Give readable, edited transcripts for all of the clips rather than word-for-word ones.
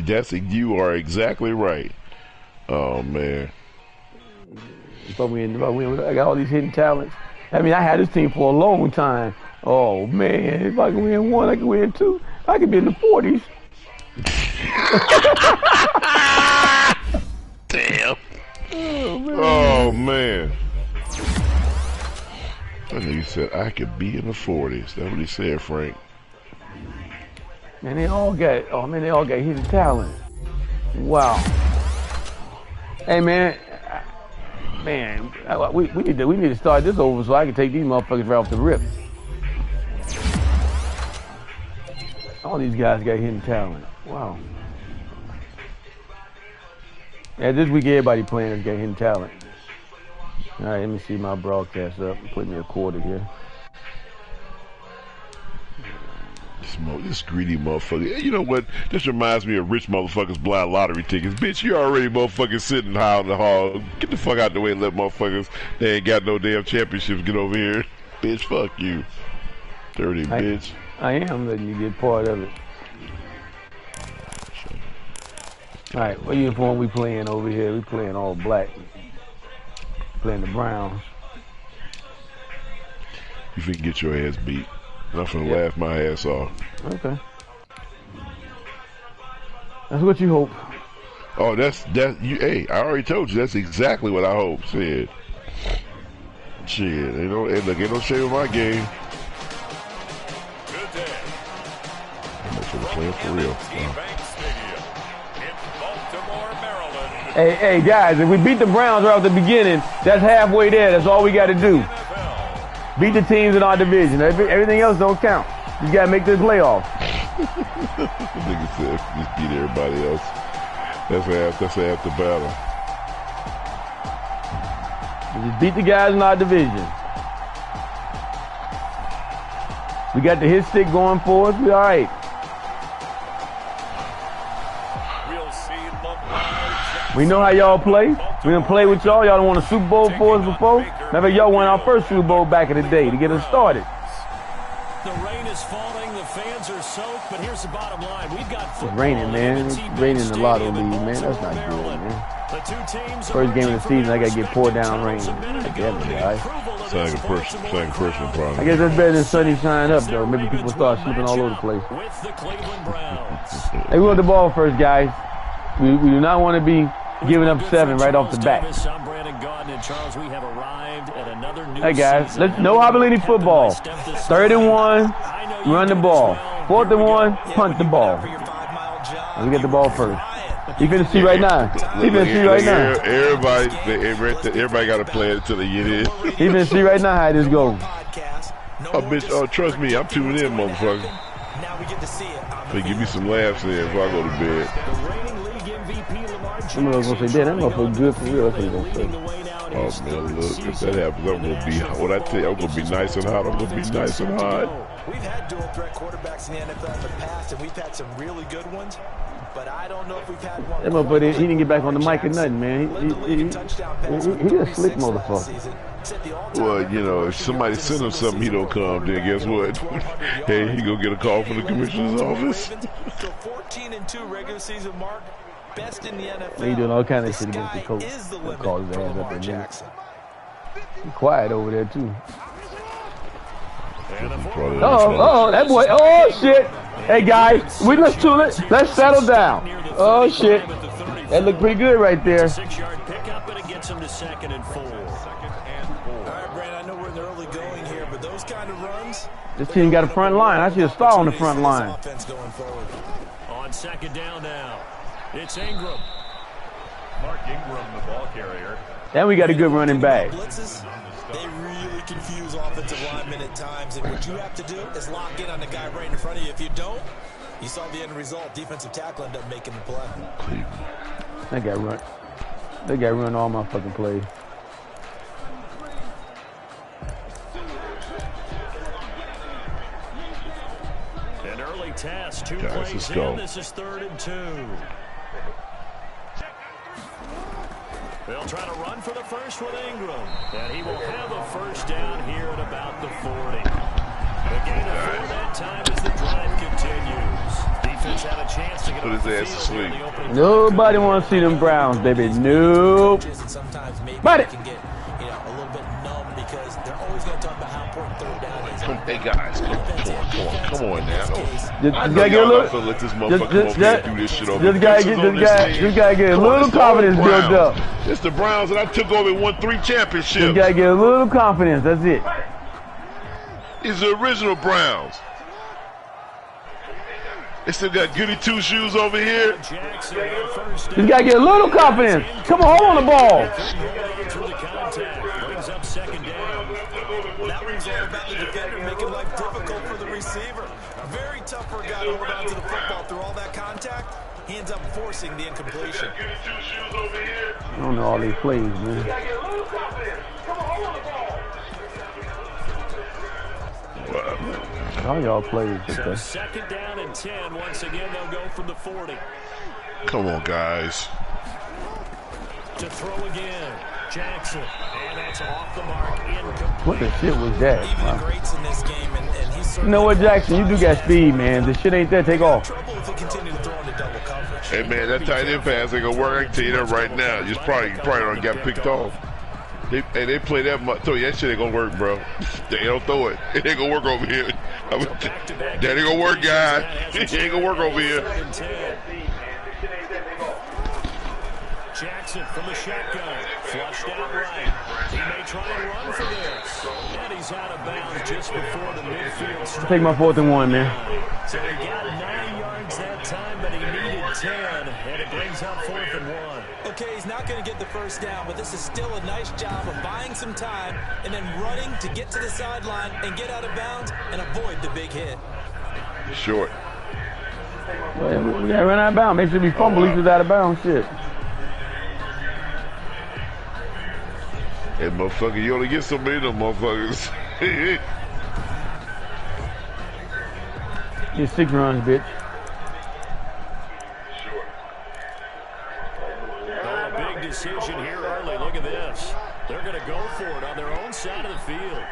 You are exactly right. Oh man. But I got all these hidden talents. I mean, I had this team for a long time. Oh man, if I can win one, I can win two. I could be in the 40s. Damn. Oh man. I know you said I could be in the 40s. That's what he said, Frank. And they all got hidden talent. Wow. Hey man, we need to start this over so I can take these motherfuckers right off the rip. All these guys got hidden talent. Wow. Yeah, this week everybody playing has got hidden talent. All right, let me see my broadcast up. Put me a quarter here. This greedy motherfucker. You know what? This reminds me of rich motherfuckers blind lottery tickets. Bitch, you already motherfucking sitting high on the hall. Get the fuck out the way and let motherfuckers they ain't got no damn championships get over here. Bitch, fuck you. Dirty bitch. I am letting you get part of it. Alright, what uniform we playing over here? We playing all black. Playing the Browns. You finna get your ass beat. I'm finna laugh my ass off. Okay. That's what you hope. Oh, hey, I already told you that's exactly what I hope. Shit. Ain't no shame in my game. Good day. I'm playing for real. Hey guys, if we beat the Browns right off the beginning, that's halfway there. That's all we got to do. Beat the teams in our division. Everything else don't count. You got to make the playoffs. Nigga said just beat everybody else. That's half the battle. Just beat the guys in our division. We got the hit stick going for us. We all right. We know how y'all play. We done play with y'all. Y'all done won a Super Bowl for us before. Remember, y'all won our first Super Bowl back in the day to get us started. The rain is falling. The fans are soaked. But here's the bottom line. We've got it's raining, man. It's raining a lot on me, man. That's not good, man. First game of the season, I got to get poured down rain. Damn it, guys. Second person problem. I guess that's better than sunny side up, though. Maybe people start sleeping all over the place. Hey, we want the ball first, guys. We do not want to be giving up 7 right off the bat. Hey guys, no Hobaleni football. 3rd and 1, run the ball. 4th and 1, punt the ball. We get the ball first. He finna see right now. Everybody got to play it until they get in. He finna see right now how this goes. Oh, bitch, trust me, I'm tuning in, motherfucker. They give me some laughs in before I go to bed. Someone was gonna say, "Damn, that motherfucker good for real." That's what he gonna say. Oh man, look, if that happens, I'm gonna be. What I tell you, I'm gonna be nice and hot. I'm gonna be nice and hot. We've had dual threat quarterbacks in the NFL in the past, and we've had some really good ones. But I don't know if we've had one. That motherfucker, he didn't get back on the mic or nothing, man. He a slick motherfucker. Well, you know, if somebody send him something, he don't come. Then guess what? Hey, he gonna get a call from the commissioner's office. So 14-2 regular season mark. Best in the NFL. He doing all kind of shit against the coach. Call his ass up there. He's quiet over there too. Oh, that boy. Oh shit. Hey guys, let's settle down. Oh shit. That looked pretty good right there. 6-yard pickup, and it gets him to 2nd and 4. All right, Brandon, I know we're in the early going here, but those kind of runs. This team got a front line. I see a star on the front line. On 2nd down now. It's Ingram. Mark Ingram, the ball carrier. And we got a good running back. Blitzes, they really confuse offensive linemen at times, and what you have to do is lock in on the guy right in front of you. If you don't, you saw the end result. Defensive tackle ended up making the play. That guy run all my fucking plays. An early test, 2 Guys, plays let's in. go. This is 3rd and 2. They'll try to run for the first with Ingram. And he will have a first down here at about the 40. The gain of 4 that time as the drive continues. defense had a chance to get Put off his the ass to field in sleep. the opening Nobody wants to see them Browns, baby. Nope. Sometimes maybe But they can get, a little bit numb because they're always going to talk about how important third down is. Hey guys, come on now. Just I know gotta get a y'all little. not gonna let this motherfucker come over here and do this shit over. Just gotta get a little confidence built up. It's the Browns that I took over and won 3 championships. Just gotta get a little confidence. That's it. It's the original Browns. They still got goody two shoes over here. Jackson on first Just gotta get a little confidence. Come on, hold on the ball. through the contact. Brings up second down. That one's all about the defender making life difficult for the receiver. Very tough for a guy to hold on to the football through all that contact. He ends up forcing the incompletion. I don't know all these plays, man. All y'all plays. So second down and 10. Once again, they'll go from the 40. Come on, guys. To throw again. Jackson. And that's off the mark. Incomplete. What the shit was that? Even Wow. the greats in this game, and he's You know what, Jackson? You do got speed, man. The shit ain't there. Take off. trouble if he continue to throw into double coverage. Hey man, that tight end pass ain't gonna work. I can tell you that right now. You probably don't got picked off. They play that much. Tell you that shit ain't gonna work, bro. They don't throw it. It ain't gonna work over here. That ain't gonna work, guys. It ain't gonna work over here. Jackson from the shotgun. Flushed out right. He may try and run for this. And he's out of bounds just before the midfield stripe. Take my 4th and 1, man. So he got 9 yards that time, but he needed 10. And it brings up 4th and 1. Okay, he's not going to get the first down, but this is still a nice job of buying some time and then running to get to the sideline and get out of bounds and avoid the big hit. Short. Well, we gotta run out of bounds. Make sure we fumble. He was out of bounds. Shit. Hey, motherfucker, you only get so many of them motherfuckers. Get 6 runs, bitch. A big decision here early. Look at this. They're going to go for it on their own side of the field.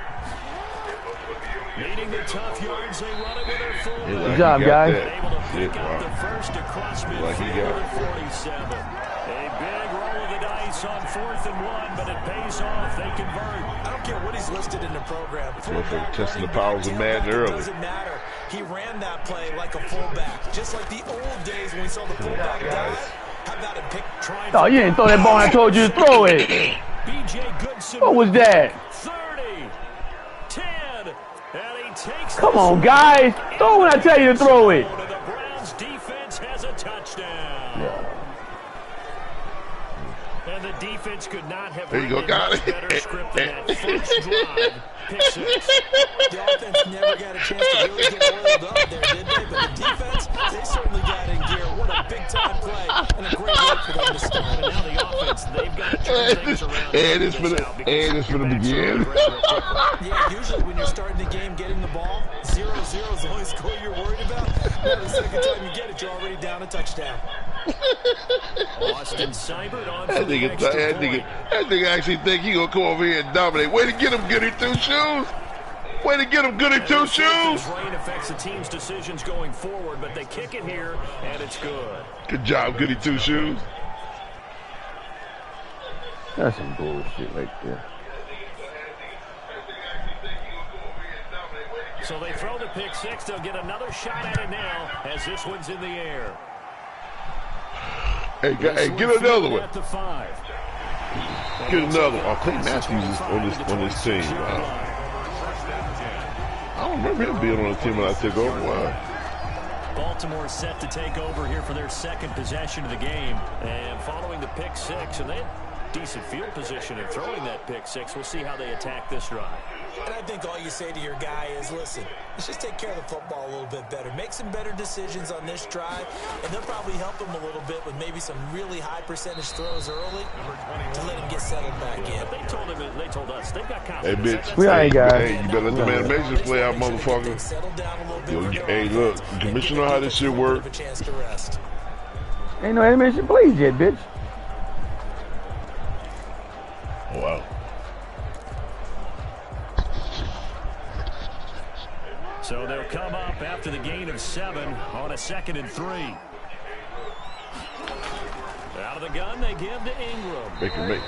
Needing the tough yards, they run it with their full. Good job, guys. Able to pick up the first across midfield at 47. A big roll of the dice on 4th and 1, but it pays off. They convert. I don't care what he's listed in the program. Motherfucker testing the powers of Madden early. Doesn't matter. He ran that play like a fullback, just like the old days when we saw the fullback dive. How about a pick? Oh, you didn't throw that ball. I told you to throw it. B.J. Goodson. What was that? 30, 10, and he takes. Come on, guys. Throw when I tell you to throw it. The Browns defense has a touchdown. Yeah. And the defense could not have There you go, written got a it. better script than that first drive. Pick 6. The offense never got a chance to really get oiled up there, did they? But the defense, they certainly got in gear. What a big-time play and a great way for them to start. And now the offense, they've got to turn things around. And it's for the begin. Yeah, usually when you're starting the game getting the ball, 0-0 is the only score you're worried about. Now the second time you get it, you're already down a touchdown. Austin Seibert on for That the extra point. nigga actually think he gonna come over here and dominate. Way to get him, goody two shoes. Way to get him, goody two shoes. Rain affects the team's decisions going forward, but they kick it here, and it's good. Good job, goody two shoes. That's some bullshit right there. So they throw the pick 6. They'll get another shot at it now as this one's in the air. Hey, get another one. At the 5. Get another one. Oh, Clayton Matthews is on this team. Wow. I don't remember him being on the team when I took over. Wow. Baltimore set to take over here for their second possession of the game. And following the pick 6, and they had decent field position in throwing that pick 6. We'll see how they attack this drive. And I think all you say to your guy is, listen, let's just take care of the football a little bit better. Make some better decisions on this drive, and they'll probably help him a little bit with maybe some really high percentage throws early to let him get settled back in. They told us they've got Hey, confidence. bitch. We ain't guys. Hey, you better let the animations play out, motherfucker. Settle down a little bit. Hey, look, the commissioner know how this shit work. A chance to rest. Ain't no animation plays yet, bitch. Wow. So they'll come up after after the gain of 7 on a 2nd and 3. Out of the gun, they give to Ingram. Make.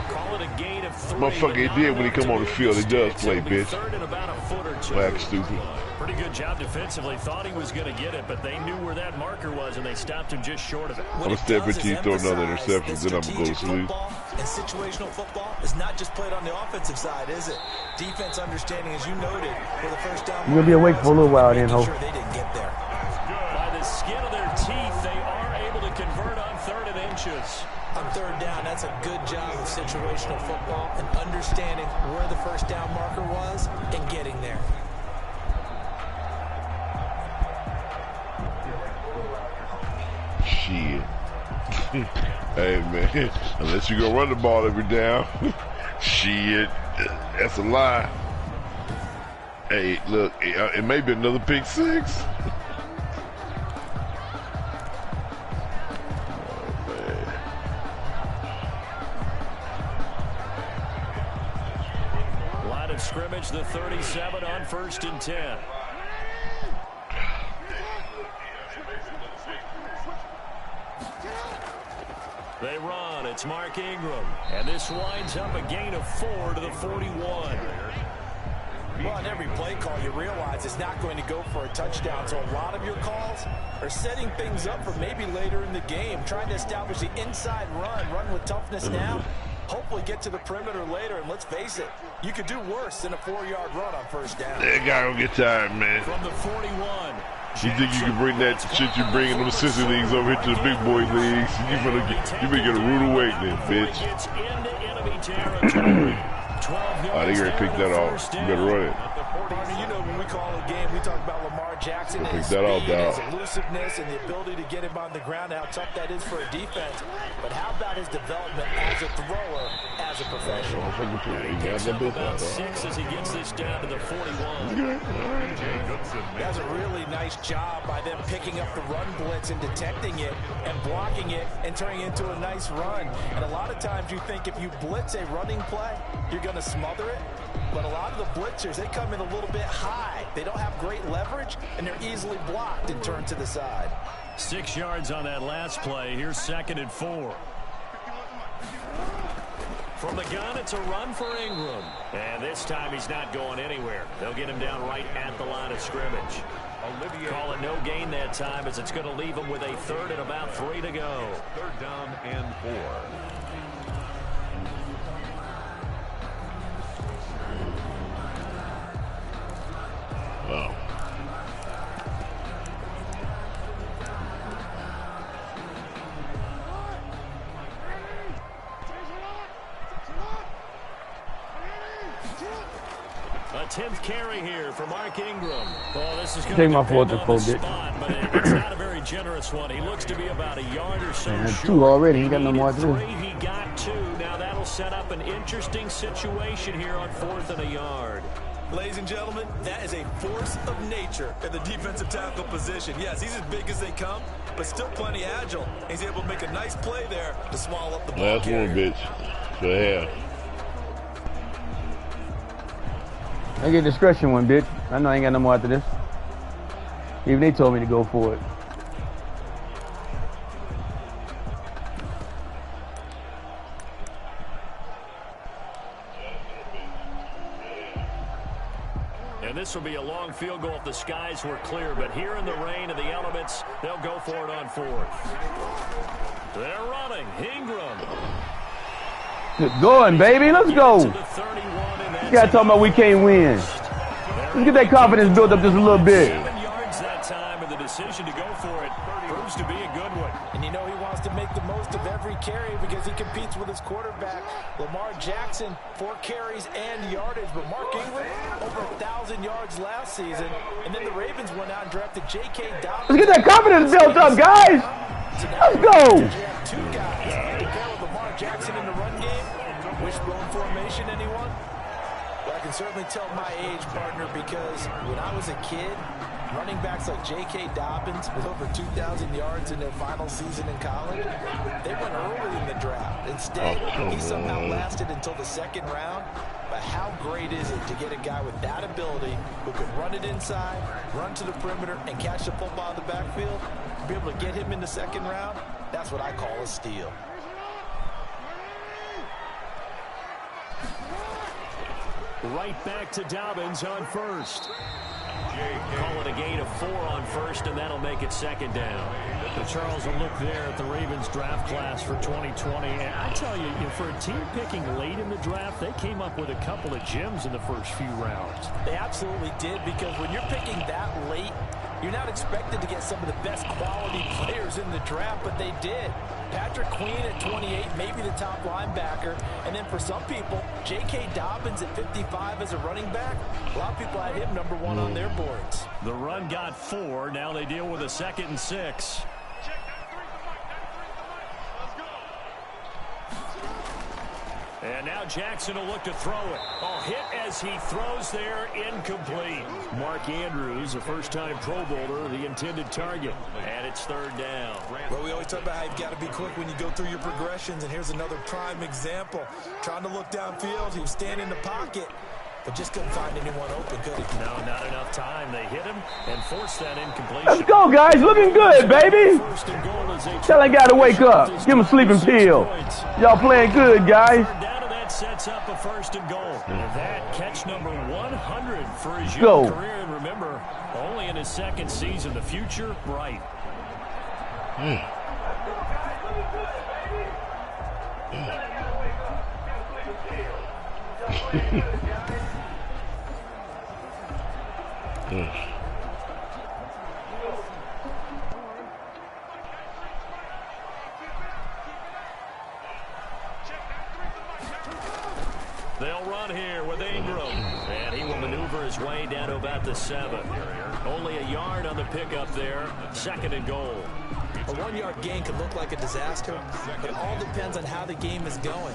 Call it a gain of 3. Motherfucker, he did when he come on the field. He does play, bitch. 3rd and about a foot or 2. Black stupid. Pretty good job defensively. Thought he was going to get it, but they knew where that marker was, and they stopped him just short of it. I'm going to step into you, throw another interception, then I'm going to go to sleep. And situational football is not just played on the offensive side, is it? Defense understanding, as you noted, for the first down. You're going to be awake for a little while then, Hope. Sure they didn't get there. By the skin of their teeth, they are able to convert on 3rd and inches. On 3rd down, that's a good job of situational football and understanding where the first down marker was and getting there. Shit. Hey, man. Unless you go run the ball every down. Shit. That's a lie. Hey, look. It may be another pick 6. Scrimmage the 37 on 1st and 10. They run. It's Mark Ingram. And this winds up a gain of 4 to the 41. Well, on every play call, you realize it's not going to go for a touchdown. So a lot of your calls are setting things up for maybe later in the game, trying to establish the inside run with toughness now. Hopefully get to the perimeter later, and let's face it, you could do worse than a 4-yard run on 1st down. That guy gonna get tired, man. From the 41. You think you can bring that shit you bring in them sissy leagues over here to the big boy leagues? You better get a rude awakening, bitch. Oh, they gonna pick that off. You better run it. Partner, you know when we call a game, we talk about Lamar Jackson and his that off, speed, his elusiveness, and the ability to get him on the ground, how tough that is for a defense. But how about his development as a thrower, as a professional? About 6 as he gets this down to the 41. That's a really nice job by them picking up the run blitz and detecting it and blocking it and turning it into a nice run. And a lot of times you think if you blitz a running play, you're going to smother it. But a lot of the blitzers, they come in a little bit high. They don't have great leverage, and they're easily blocked and turned to the side. 6 yards on that last play. Here's 2nd and 4. From the gun, it's a run for Ingram. And this time he's not going anywhere. They'll get him down right at the line of scrimmage. Call it no gain that time, as it's going to leave him with a 3rd and about 3 to go. 3rd down and 4. Wow. A 10th carry here for Mark Ingram. Oh, this is going Take to my fourth depend to on the fold it. spot, but it's not a very generous one. He looks to be about a yard or so Man, short. 2 already. He got no more to do. 3, he got 2. Now that'll set up an interesting situation here on 4th and a yard. Ladies and gentlemen, that is a force of nature in the defensive tackle position. Yes, he's as big as they come, but still plenty agile. He's able to make a nice play there to swallow up the ball. Last one, bitch. So, yeah. I get discretion one, bitch. I know I ain't got no more after this. Even they told me to go for it. And this will be a long field goal if the skies were clear, but here in the rain and the elements, they'll go for it on 4th. They're running. Ingram. Good going, baby. Let's go. This guy talking about we can't win. Let's get that confidence built up just a little bit. 7 yards that time, and the decision to go for it proves to be a good one. And you know he wants to make the most of every carry because he competes with his quarterback, Lamar Jackson, 4 carries and yardage. But Mark Ingram, over 1,000 yards last season. And then the Ravens went out and drafted J.K. Dobbins. Let's get that confidence built up, guys. Let's go. You have 2 guys to pair with Lamar Jackson in the run game. Wishbone formation, anyone? Well, I can certainly tell my age, partner, because when I was a kid, running backs like J.K. Dobbins with over 2,000 yards in their final season in college, they went early in the draft. Instead, he somehow lasted until the 2nd round. But how great is it to get a guy with that ability who can run it inside, run to the perimeter, and catch the football in the backfield? To be able to get him in the second round, that's what I call a steal. Right back to Dobbins on first. Call it a gain of 4 on first, and that'll make it second down. Charles, a look there at the Ravens draft class for 2020. And I tell you, for a team picking late in the draft, they came up with a couple of gems in the first few rounds. They absolutely did, because when you're picking that late, you're not expected to get some of the best quality players in the draft, but they did. Patrick Queen at 28, maybe the top linebacker. And then for some people, J.K. Dobbins at 55 as a running back. A lot of people had him number 1 on their boards. The run got 4. Now they deal with a 2nd and 6. And now Jackson will look to throw it. Oh, hit as he throws there, incomplete. Mark Andrews, a first-time Pro Bowler, the intended target. And it's 3rd down. Well, we always talk about how you've got to be quick when you go through your progressions, and here's another prime example. Trying to look downfield, he was standing in the pocket, but just couldn't find anyone open, could he? No, not enough time. They hit him and forced that incompletion. Let's go, guys. Looking good, baby. Tell that guy to wake up. Give him a sleeping pill. Y'all playing good, guys. That sets up a 1st and goal. And that catch number 100 for his young career. And remember, only in his 2nd season. The future bright. They'll run here with Ingram, and he will maneuver his way down to about the 7. Only a yard on the pickup there. 2nd and goal. A 1-yard gain could look like a disaster, but it all depends on how the game is going.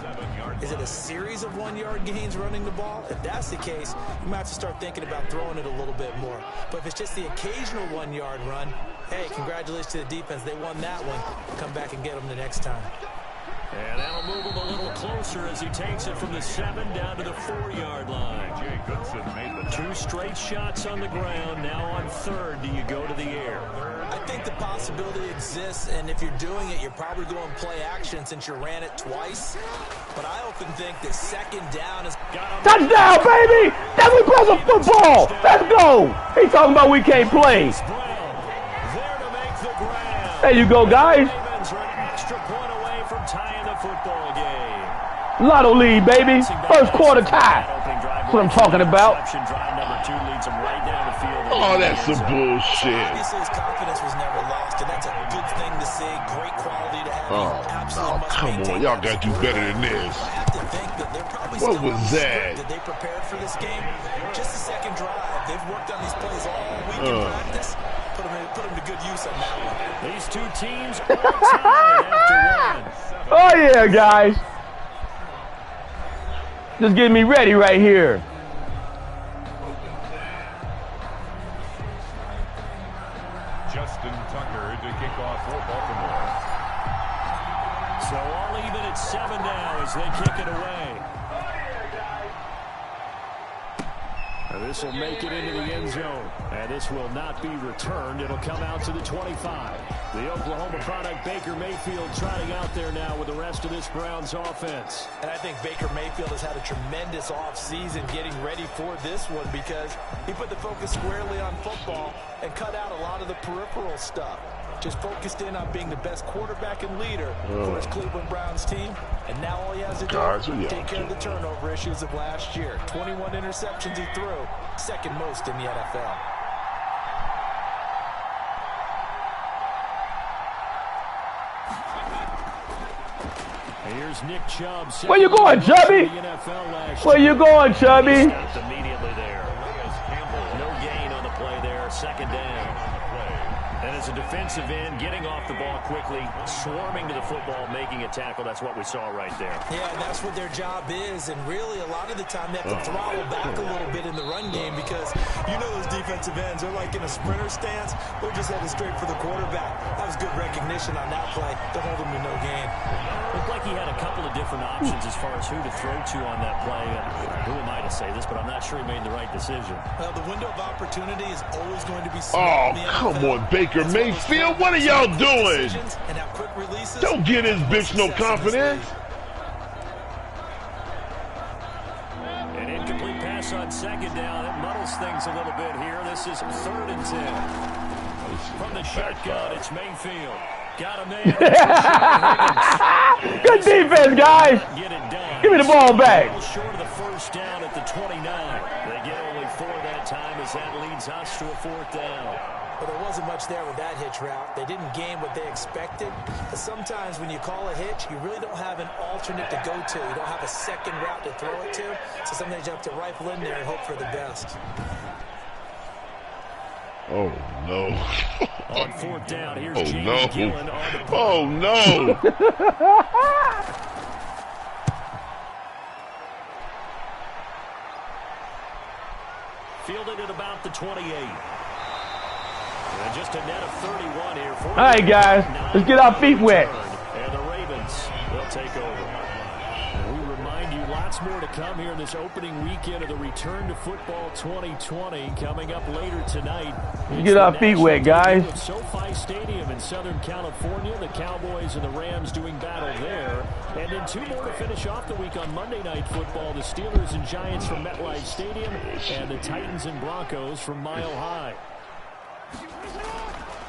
Is it a series of 1-yard gains running the ball? If that's the case, you might have to start thinking about throwing it a little bit more. But if it's just the occasional 1-yard run, hey, congratulations to the defense. They won that one. Come back and get them the next time. And that'll move him a little closer as he takes it from the 7 down to the 4-yard line. Jay Goodson made the 2 straight shots on the ground. Now on 3rd, do you go to the air? I think the possibility exists, and if you're doing it, you're probably going play action since you ran it twice. But I often think that 2nd down is... Touchdown, baby! That's we play some football! Let's go! He talking about we can't play. There to make the grab. There you go, guys. Ravens are an extra point away from tying the football game. Lotto lead, baby. 1st quarter tie. That's what I'm talking about. Drive number 2 leads him right down the field. Oh, that's some bullshit. Obviously, his confidence was never lost, and that's a good thing to see. Great quality to have. Oh, come on. Y'all got to do better than this. I have to think that they're probably What still was that? Did they prepare for this game? Just the 2nd drive. They've worked on these plays all week in practice. Put them to good use on that one. These 2 teams are tied after 1. Oh, yeah, guys. Just getting me ready right here. Justin Tucker to kick off for Baltimore. So all even at 7 now as they kick it away. And this will make it into the end zone. And this will not be returned. It'll come out to the 25. The Oklahoma product, Baker Mayfield, trotting out there now with the rest of this Browns offense. And I think Baker Mayfield has had a tremendous offseason getting ready for this one, because he put the focus squarely on football and cut out a lot of the peripheral stuff. Just focused in on being the best quarterback and leader for his Cleveland Browns team. And now all he has to do is take care of the turnover issues of last year. 21 interceptions he threw, 2nd most in the NFL. Here's Nick Chubb. Where you going, Chubby? Where you going, Chubby? Immediately there. No gain on the play there. 2nd down. And as a defensive end, getting off the ball quickly, swarming to the football, making a tackle. That's what we saw right there. Yeah, and that's what their job is. And really, a lot of the time, they have to throttle back a little bit in the run game, because you know those defensive ends, they're like in a sprinter stance. They're just headed straight for the quarterback. That was good recognition on that play to hold him to no gain. Looked like he he had a couple of different options as far as who to throw to on that play. And who am I to say this, but I'm not sure he made the right decision. Well, the window of opportunity is always going to be Oh, small. come on, Baker Mayfield. What are y'all doing? Don't give this bitch no confidence. An incomplete pass on second down. It muddles things a little bit here. This is 3rd and 10. From the shotgun, it's Mayfield. Got a man. Good defense, guys. Give me the ball back. Short of the first down at the 29. They get only 4 that time as that leads us to a 4th down. Well, there wasn't much there with that hitch route. They didn't gain what they expected. But sometimes when you call a hitch, you really don't have an alternate to go to. You don't have a second route to throw it to. So sometimes you have to rifle in there and hope for the best. Oh, no. On 4th down, here's Oh, James no. Gillen on the punt. Oh, no. Fielded at about the 28. And just a net of 31 here. All right, guys. Let's get our feet wet. And the Ravens will take over. And we remind you, lots more to come here in this opening weekend of the Return to Football 2020 coming up later tonight. Let's get our feet wet, guys. At SoFi Stadium in Southern California, the Cowboys and the Rams doing battle there. And then 2 more to finish off the week on Monday Night Football. The Steelers and Giants from MetLife Stadium and the Titans and Broncos from Mile High.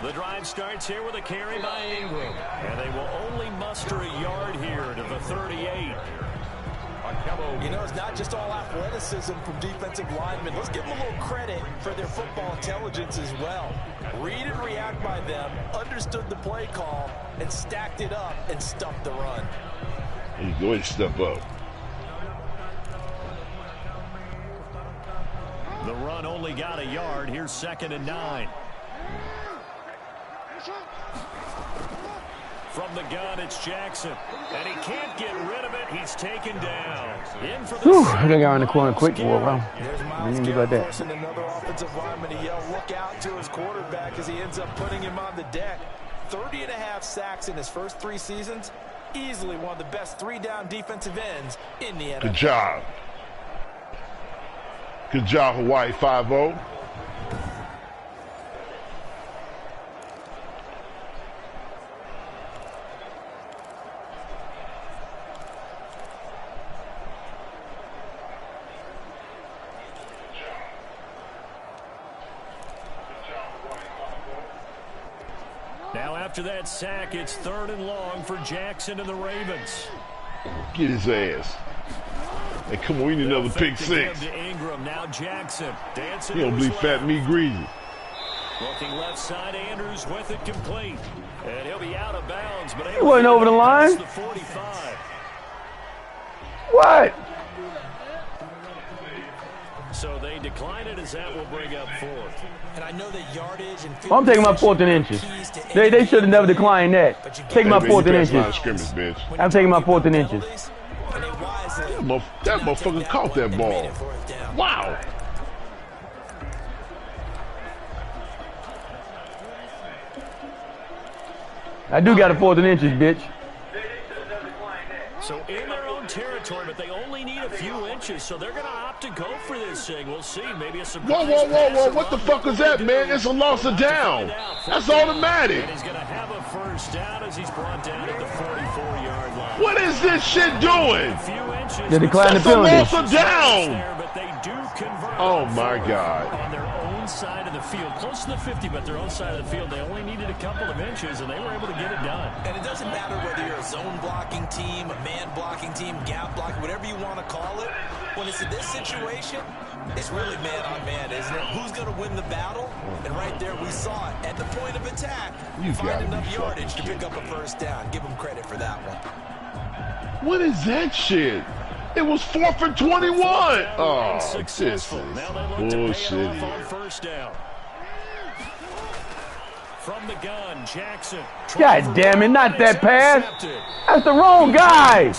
The drive starts here with a carry by Ingram. And they will only muster a yard here to the 38. You know, it's not just all athleticism from defensive linemen. Let's give them a little credit for their football intelligence as well. Read and react by them, understood the play call, and stacked it up and stuffed the run. You go ahead and step up. The run only got a yard. Here's 2nd and 9. From the gun, it's Jackson. And he can't get rid of it. He's taken down. In for the I think I got in the corner quick for a while. I didn't do like that. Another offensive lineman, he yelled, look out to his quarterback as he ends up putting him on the deck. 30.5 sacks in his first 3 seasons. Easily one of the best 3-down defensive ends in the NFL. Good job. Good job, Hawaii 5-0. Now after that sack, it's 3rd and long for Jackson and the Ravens. Get his ass. Hey, come on, we need another pick 6. To Ingram, now Jackson. Dancing He don't believe fat meat greasy. Looking left side, Andrews with it complete. And he'll be out of bounds. But He wasn't over the line. The 45. What? So they decline it as that will bring up 4th. And I know that yardage and I'm taking my 4th and inches. They should have never declined that. Take my 4th and inches. Scrimmage, bitch. I'm taking my 4th and inches. That motherfucker caught that ball. Wow. I do got a 4th and inches, bitch. So in their own territory, but they only need a few inches, so they're going to opt to go for this thing. We'll see. Maybe a surprise. Whoa. What the fuck is that, man? It's a loss of down. That's automatic. And he's going to have a first down as he's brought down at the 44-yard line. What is this shit doing? They declined the penalty. That's a loss of down. But they do convert. Oh, my God. On their own side of the field, close to the 50, but their own side of the field. They only needed a couple of inches, and they were able to get it done. And it doesn't matter whether you're a zone blocking team, a man blocking team, gap blocking, whatever you want to call it. When it's in this situation, it's really man on man, isn't it? Who's going to win the battle? And right there, we saw it. At the point of attack, You find gotta enough be yardage to fucking pick up a first down. Give them credit for that one. What is that shit? It was 4th and 21. Oh, this is bullshit. First down. From the gun, Jackson. God damn it, not that pass. That's the wrong guy.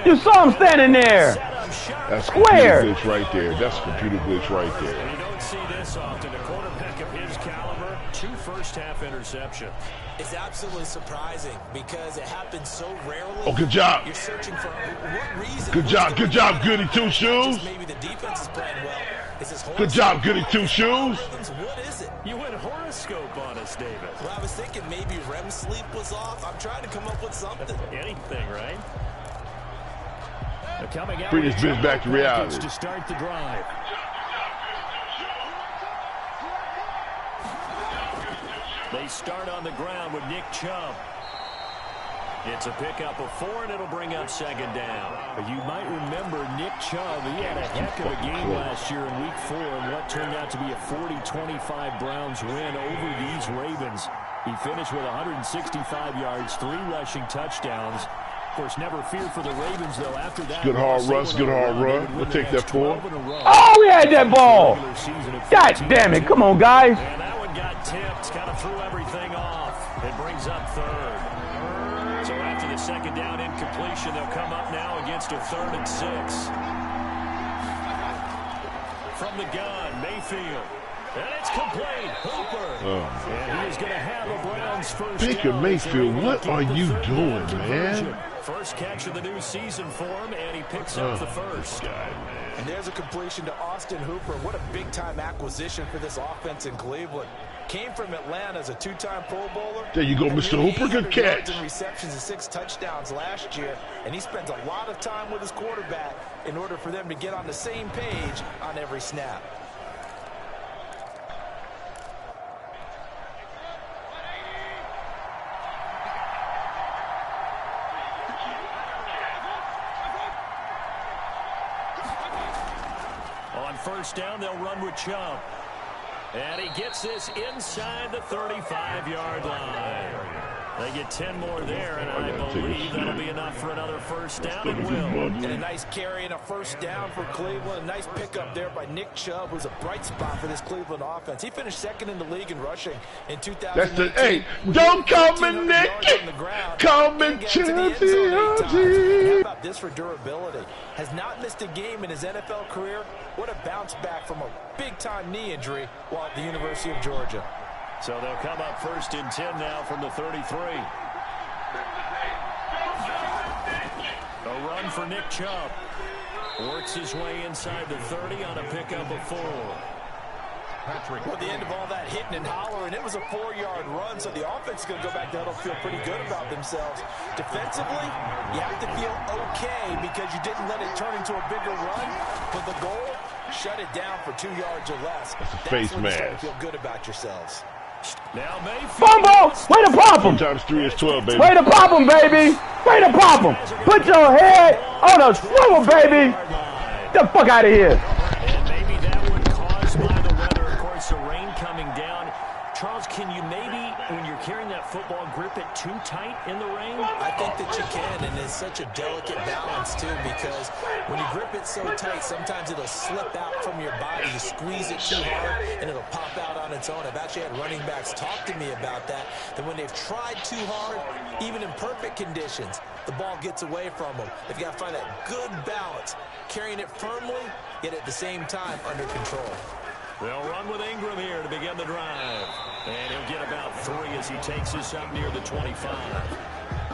You saw him standing there. That's Square. computer glitch right there. That's a computer glitch right there. You don't see this often. A quarterback of his caliber, 2 first-half interceptions. It's absolutely surprising because it happens so rarely. Oh, good job. You're searching for what reason. Good job, Goody Two Shoes. Maybe the defense is playing well. Good job, Goody Two Shoes. What is it? You went horoscope on us, David. Well, I was thinking maybe REM sleep was off. I'm trying to come up with something. Anything, right? Coming out Bring this bitch back to reality. To start the drive. They start on the ground with Nick Chubb. It's a pickup of 4, and it'll bring up second down. You might remember Nick Chubb. He had a heck of a game last year in Week 4 in what turned out to be a 40-25 Browns win over these Ravens. He finished with 165 yards, 3 rushing touchdowns. Of course, never feared for the Ravens, though. After that, good hard run. We'll take that 4. Oh, we had that ball. God damn it. Come on, guys. And that one got tipped, kind of threw everything off. It brings up 3rd. So after the second down incompletion, they'll come up now against a 3rd and 6. From the gun, Mayfield. And it's complete. Hooper. And he's going to have a Browns first Baker down. Mayfield, what are you doing, man? First catch of the new season for him, and he picks up the first. And there's a completion to Austin Hooper. What a big-time acquisition for this offense in Cleveland. Came from Atlanta as a 2-time Pro Bowler. There you go, Mr. Hooper. Good catch. And receptions and 6 touchdowns last year, and he spends a lot of time with his quarterback in order for them to get on the same page on every snap. On first down, they'll run with Chubb. And he gets this inside the 35-yard line. They get 10 more there, and I believe that'll be enough for another first down, and will. And a nice carry and a first down for Cleveland. A nice pickup there by Nick Chubb, who's a bright spot for this Cleveland offense. He finished 2nd in the league in rushing in 2018. That's the, hey, don't call me Nick. Call me Chelsea. How about this for durability? Has not missed a game in his NFL career. What a bounce back from a big-time knee injury while at the University of Georgia. So they'll come up 1st and 10 now from the 33. A run for Nick Chubb. Works his way inside the 30 on a pickup of 4. Well, at the end of all that hitting and hollering, it was a 4-yard run, so the offense is going to go back to huddle, feel pretty good about themselves. Defensively, you have to feel okay because you didn't let it turn into a bigger run, but the goal, shut it down for 2 yards or less. That's a face when you start mask. to feel good about yourselves. Now Mayfield. Fumble! Way to pop him! 2 times 3 is 12, baby. Way to pop him, baby! Way to pop him! Put your head on the swivel, baby! Get the fuck out of here! And maybe that would cause by the weather, of course, the rain coming down. Charles, can you maybe, when you're carrying that football, grip it too tight in the rain? I think that you can, and it's such a delicate balance, too, because when you grip it so tight, sometimes it'll slip out from your body. You squeeze it too hard, and it'll pop out on its own. I've actually had running backs talk to me about that when they've tried too hard, even in perfect conditions, the ball gets away from them. They've got to find that good balance, carrying it firmly, yet at the same time under control. They'll run with Ingram here to begin the drive. And he'll get about 3 as he takes us up near the 25.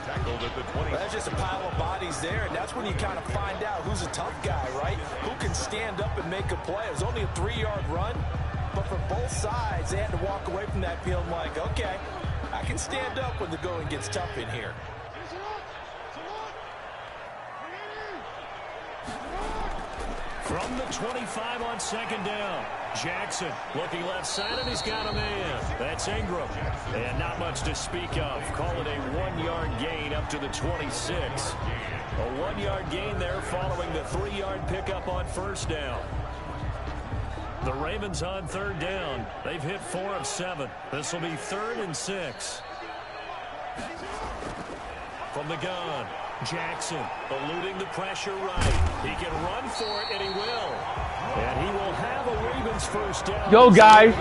Tackled at the 20. Well, that's just a pile of bodies there, and that's when you kind of find out who's a tough guy, right? Who can stand up and make a play. It was only a 3-yard run, but for both sides, they had to walk away from that field like, okay, I can stand up when the going gets tough in here. From the 25 on second down. Jackson looking left side, and he's got a man. That's Ingram. And not much to speak of. Call it a 1-yard gain up to the 26. A 1-yard gain there following the 3-yard pickup on first down. The Ravens on third down. They've hit 4 of 7. This will be 3rd and 6. From the gun. Jackson eluding the pressure right. He can run for it, and he will. And he will have a Ravens first down. Yo, guys,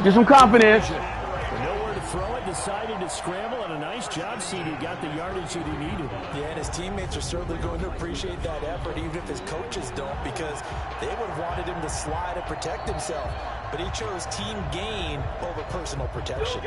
get some confidence. Nowhere to throw it, decided to scramble, and a nice job, CD. Got the yardage that he needed. Yeah, and his teammates are certainly going to appreciate that effort, even if his coaches don't, because they would have wanted him to slide and protect himself. But he chose team gain over personal protection.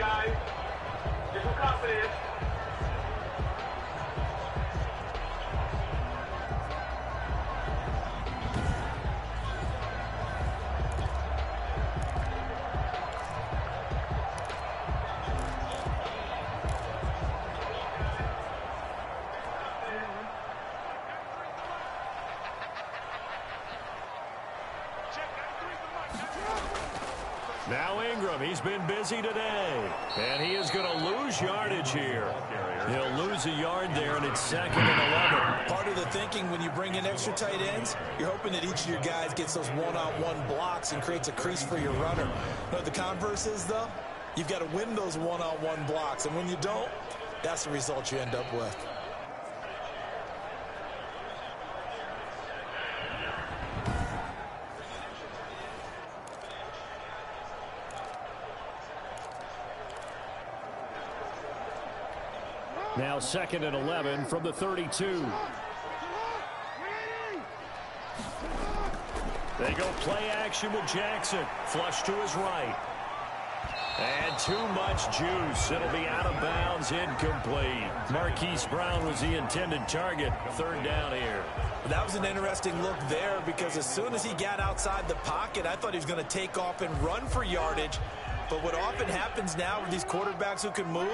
Now Ingram, he's been busy today, and he is going to lose yardage here. He'll lose a yard there, and it's 2nd and 11. Part of the thinking when you bring in extra tight ends, you're hoping that each of your guys gets those one-on-one blocks and creates a crease for your runner. But the converse is, though, you've got to win those one-on-one blocks, and when you don't, that's the result you end up with. Now 2nd and 11 from the 32. They go play action with Jackson. Flush to his right. And too much juice. It'll be out of bounds, incomplete. Marquise Brown was the intended target. 3rd down here. That was an interesting look there because as soon as he got outside the pocket, I thought he was going to take off and run for yardage. But what often happens now with these quarterbacks who can move,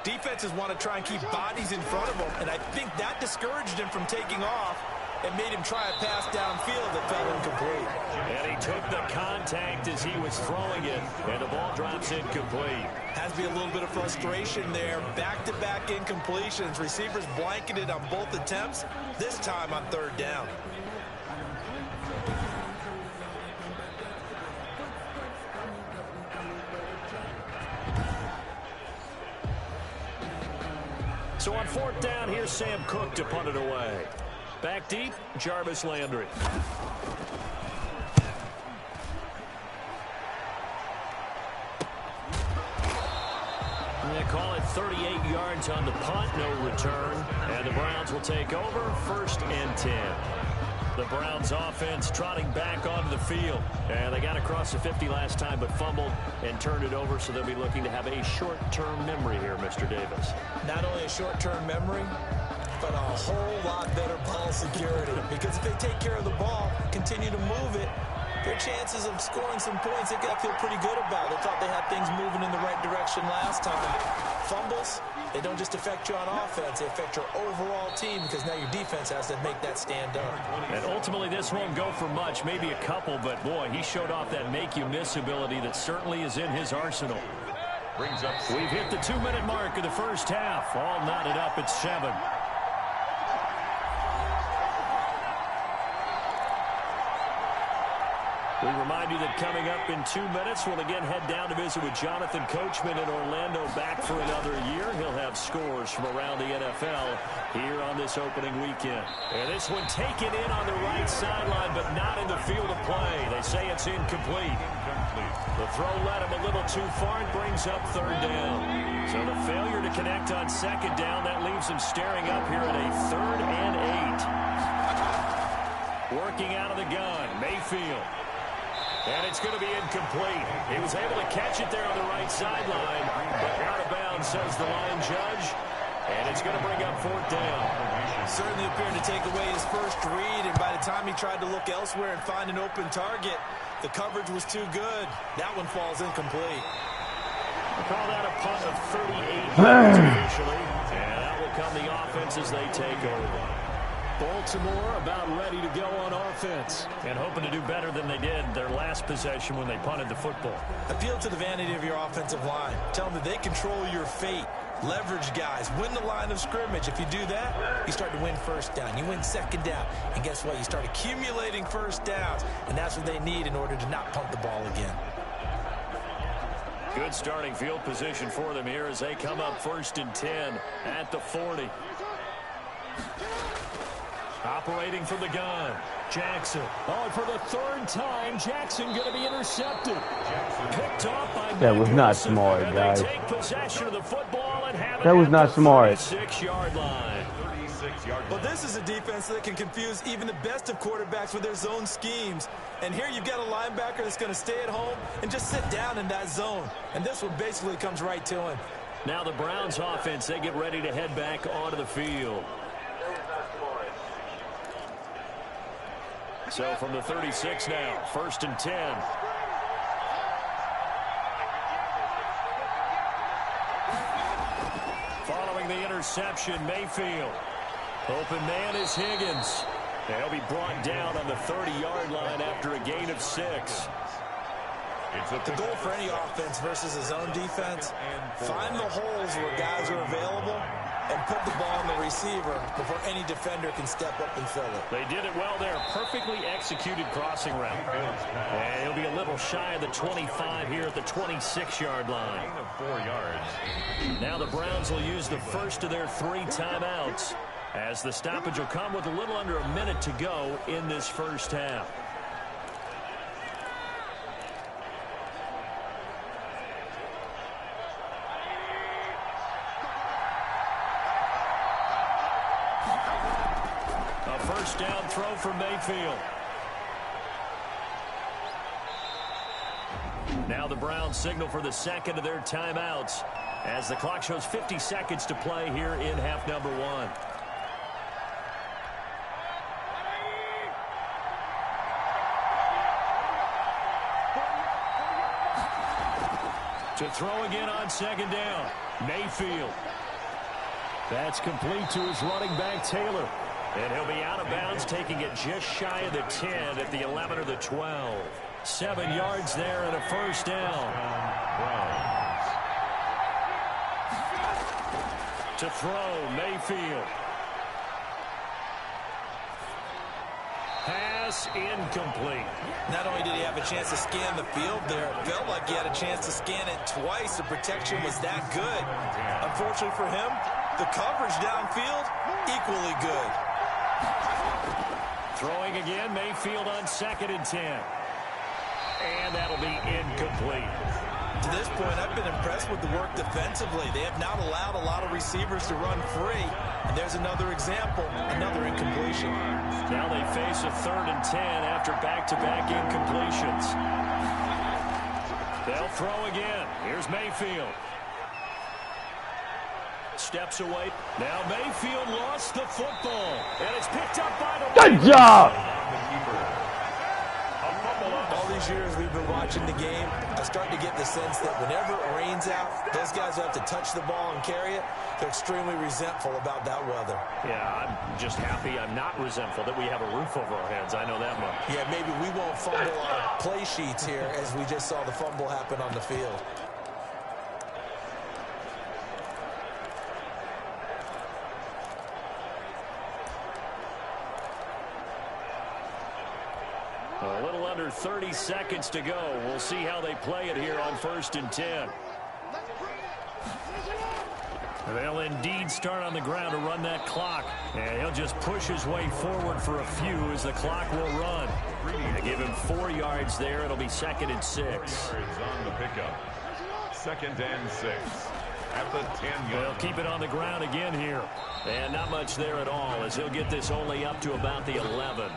defenses want to try and keep bodies in front of them, and I think that discouraged him from taking off and made him try a pass downfield that fell incomplete. And he took the contact as he was throwing it, and the ball drops incomplete. Has to be a little bit of frustration there. Back-to-back incompletions. Receivers blanketed on both attempts, this time on 3rd down. So on 4th down, here's Sam Cook to punt it away. Back deep, Jarvis Landry. They call it 38 yards on the punt, no return. And the Browns will take over, 1st and 10. The Browns offense trotting back onto the field. And they got across the 50 last time, but fumbled and turned it over, so they'll be looking to have a short-term memory here, Mr. Davis. Not only a short-term memory, but a whole lot better ball security. Because if they take care of the ball, continue to move it, their chances of scoring some points, they got to feel pretty good about. They thought they had things moving in the right direction last time. Fumbles, they don't just affect you on offense, they affect your overall team because now your defense has to make that stand up. And ultimately, this won't go for much, maybe a couple, but boy, he showed off that make-you-miss ability that certainly is in his arsenal. We've hit the 2-minute mark of the first half. All knotted up at 7. We remind you that coming up in 2 minutes, we'll again head down to visit with Jonathan Coachman in Orlando, back for another year. He'll have scores from around the NFL here on this opening weekend. And this one taken in on the right sideline, but not in the field of play. They say it's incomplete. The throw led him a little too far and brings up 3rd down. So the failure to connect on 2nd down, that leaves him staring up here at a 3rd and 8. Working out of the gun, Mayfield. And it's going to be incomplete. He was able to catch it there on the right sideline, but out of bounds, says the line judge. And it's going to bring up 4th down. Certainly appeared to take away his first read, and by the time he tried to look elsewhere and find an open target, the coverage was too good. That one falls incomplete. We'll call that a punt of 38 yards officially. And that will come the offense as they take over. Baltimore about ready to go on offense. And hoping to do better than they did their last possession when they punted the football. Appeal to the vanity of your offensive line. Tell them that they control your fate. Leverage guys. Win the line of scrimmage. If you do that, you start to win 1st down. You win 2nd down. And guess what? You start accumulating 1st downs. And that's what they need in order to not punt the ball again. Good starting field position for them here as they come up 1st and 10 at the 40. Operating from the gun, Jackson. Oh, for the 3rd time, Jackson going to be intercepted. Picked off by That was not smart, guys. They take possession of the football and have it That was at not the smart. 36-yard line. Well, this is a defense that can confuse even the best of quarterbacks with their zone schemes. And here you've got a linebacker that's going to stay at home and just sit down in that zone. And this one basically comes right to him. Now the Browns offense, they get ready to head back onto the field. So from the 36 now, 1st and 10. Following the interception, Mayfield. Open man is Higgins. They'll be brought down on the 30-yard line after a gain of 6. The goal for any offense versus his own defense, find the holes where guys are available and put the ball on the receiver before any defender can step up and fill it. They did it well there. Perfectly executed crossing route. And he'll be a little shy of the 25 here at the 26-yard line. 4 yards. Now the Browns will use the first of their 3 timeouts, as the stoppage will come with a little under a minute to go in this first half. A first down throw for Mayfield. Now the Browns signal for the second of their timeouts, as the clock shows 50 seconds to play here in half number 1. To throw again on second down, Mayfield. That's complete to his running back, Taylor. And he'll be out of bounds, taking it just shy of the 10 at the 11 or the 12. 7 yards there and a first down. To throw, Mayfield. Pass incomplete. Not only did he have a chance to scan the field there, it felt like he had a chance to scan it twice. The protection was that good. Unfortunately for him, the coverage downfield, equally good. Throwing again, Mayfield on 2nd and 10. And that'll be incomplete. To this point, I've been impressed with the work defensively. They have not allowed a lot of receivers to run free. And there's another example, another incompletion. Now they face a 3rd and 10 after back-to-back incompletions. They'll throw again. Here's Mayfield. Steps away. Now Mayfield lost the football. And it's picked up by the... Good job! All these years we've been watching the game, I start to get the sense that whenever it rains out, those guys who have to touch the ball and carry it, they're extremely resentful about that weather. Yeah, I'm just happy I'm not resentful that we have a roof over our heads. I know that much. Yeah, maybe we won't fumble our play sheets here as we just saw the fumble happen on the field. A little under 30 seconds to go. We'll see how they play it here on 1st and 10. They'll indeed start on the ground to run that clock. And he'll just push his way forward for a few as the clock will run. They give him 4 yards there. It'll be 2nd and 6. On the pickup. 2nd and 6. At the 10-yard. They'll keep it on the ground again here. And not much there at all, as he'll get this only up to about the 11.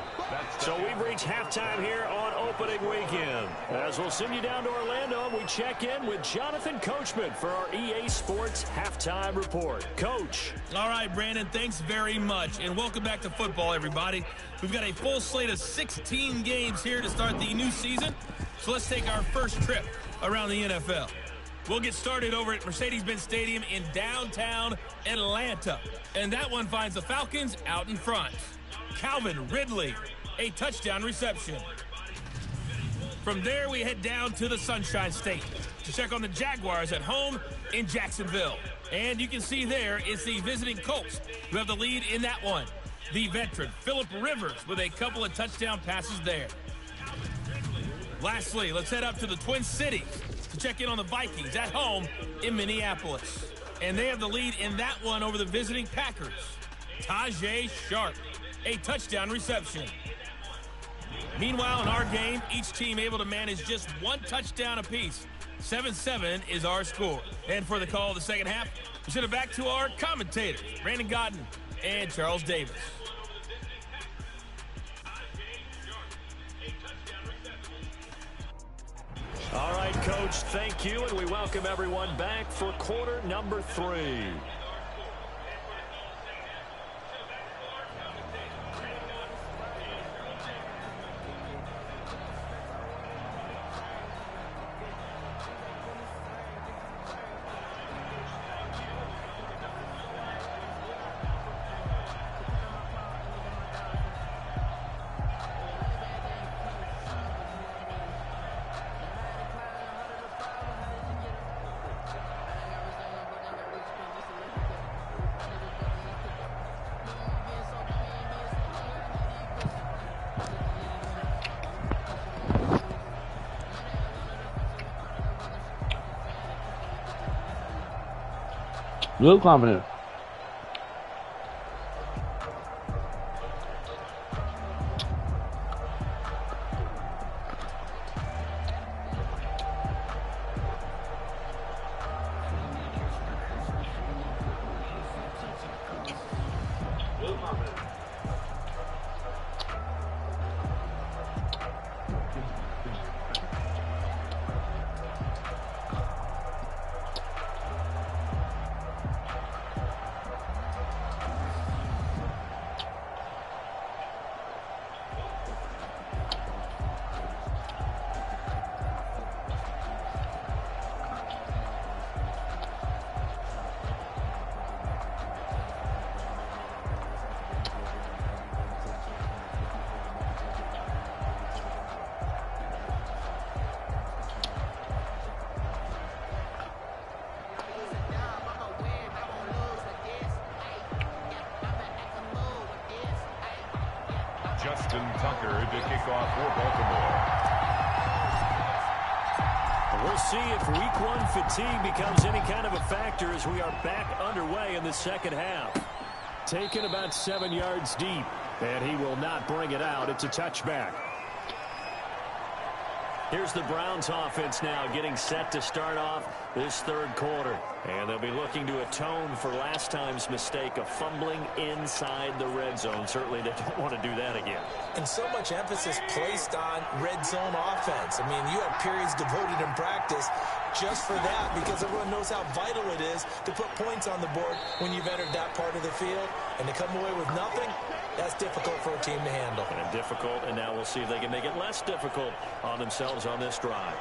So we've reached halftime here on opening weekend. As we'll send you down to Orlando, and we check in with Jonathan Coachman for our EA Sports Halftime Report. Coach. All right, Brandon, thanks very much. And welcome back to football, everybody. We've got a full slate of 16 games here to start the new season. So let's take our first trip around the NFL. We'll get started over at Mercedes-Benz Stadium in downtown Atlanta. And that one finds the Falcons out in front. Calvin Ridley, a touchdown reception. From there, we head down to the Sunshine State to check on the Jaguars at home in Jacksonville. And you can see there it's the visiting Colts who have the lead in that one. The veteran, Phillip Rivers, with a couple of touchdown passes there. Lastly, let's head up to the Twin Cities to check in on the Vikings at home in Minneapolis. And they have the lead in that one over the visiting Packers. Tajay Sharp, a touchdown reception. Meanwhile, in our game, each team able to manage just 1 touchdown apiece. 7-7 is our score. And for the call of the second half, we send it back to our commentators, Brandon Godden and Charles Davis. All right, Coach, thank you, and we welcome everyone back for quarter number 3. Real confident. Justin Tucker to kick off for Baltimore. We'll see if week 1 fatigue becomes any kind of a factor as we are back underway in the second half. Taken about 7 yards deep, and he will not bring it out. It's a touchback. Here's the Browns offense now getting set to start off this third quarter. And they'll be looking to atone for last time's mistake of fumbling inside the red zone. Certainly they don't want to do that again. And so much emphasis placed on red zone offense. I mean, you have periods devoted in practice just for that because everyone knows how vital it is to put points on the board when you've entered that part of the field. And to come away with nothing, that's difficult for a team to handle. And difficult, and now we'll see if they can make it less difficult on themselves on this drive.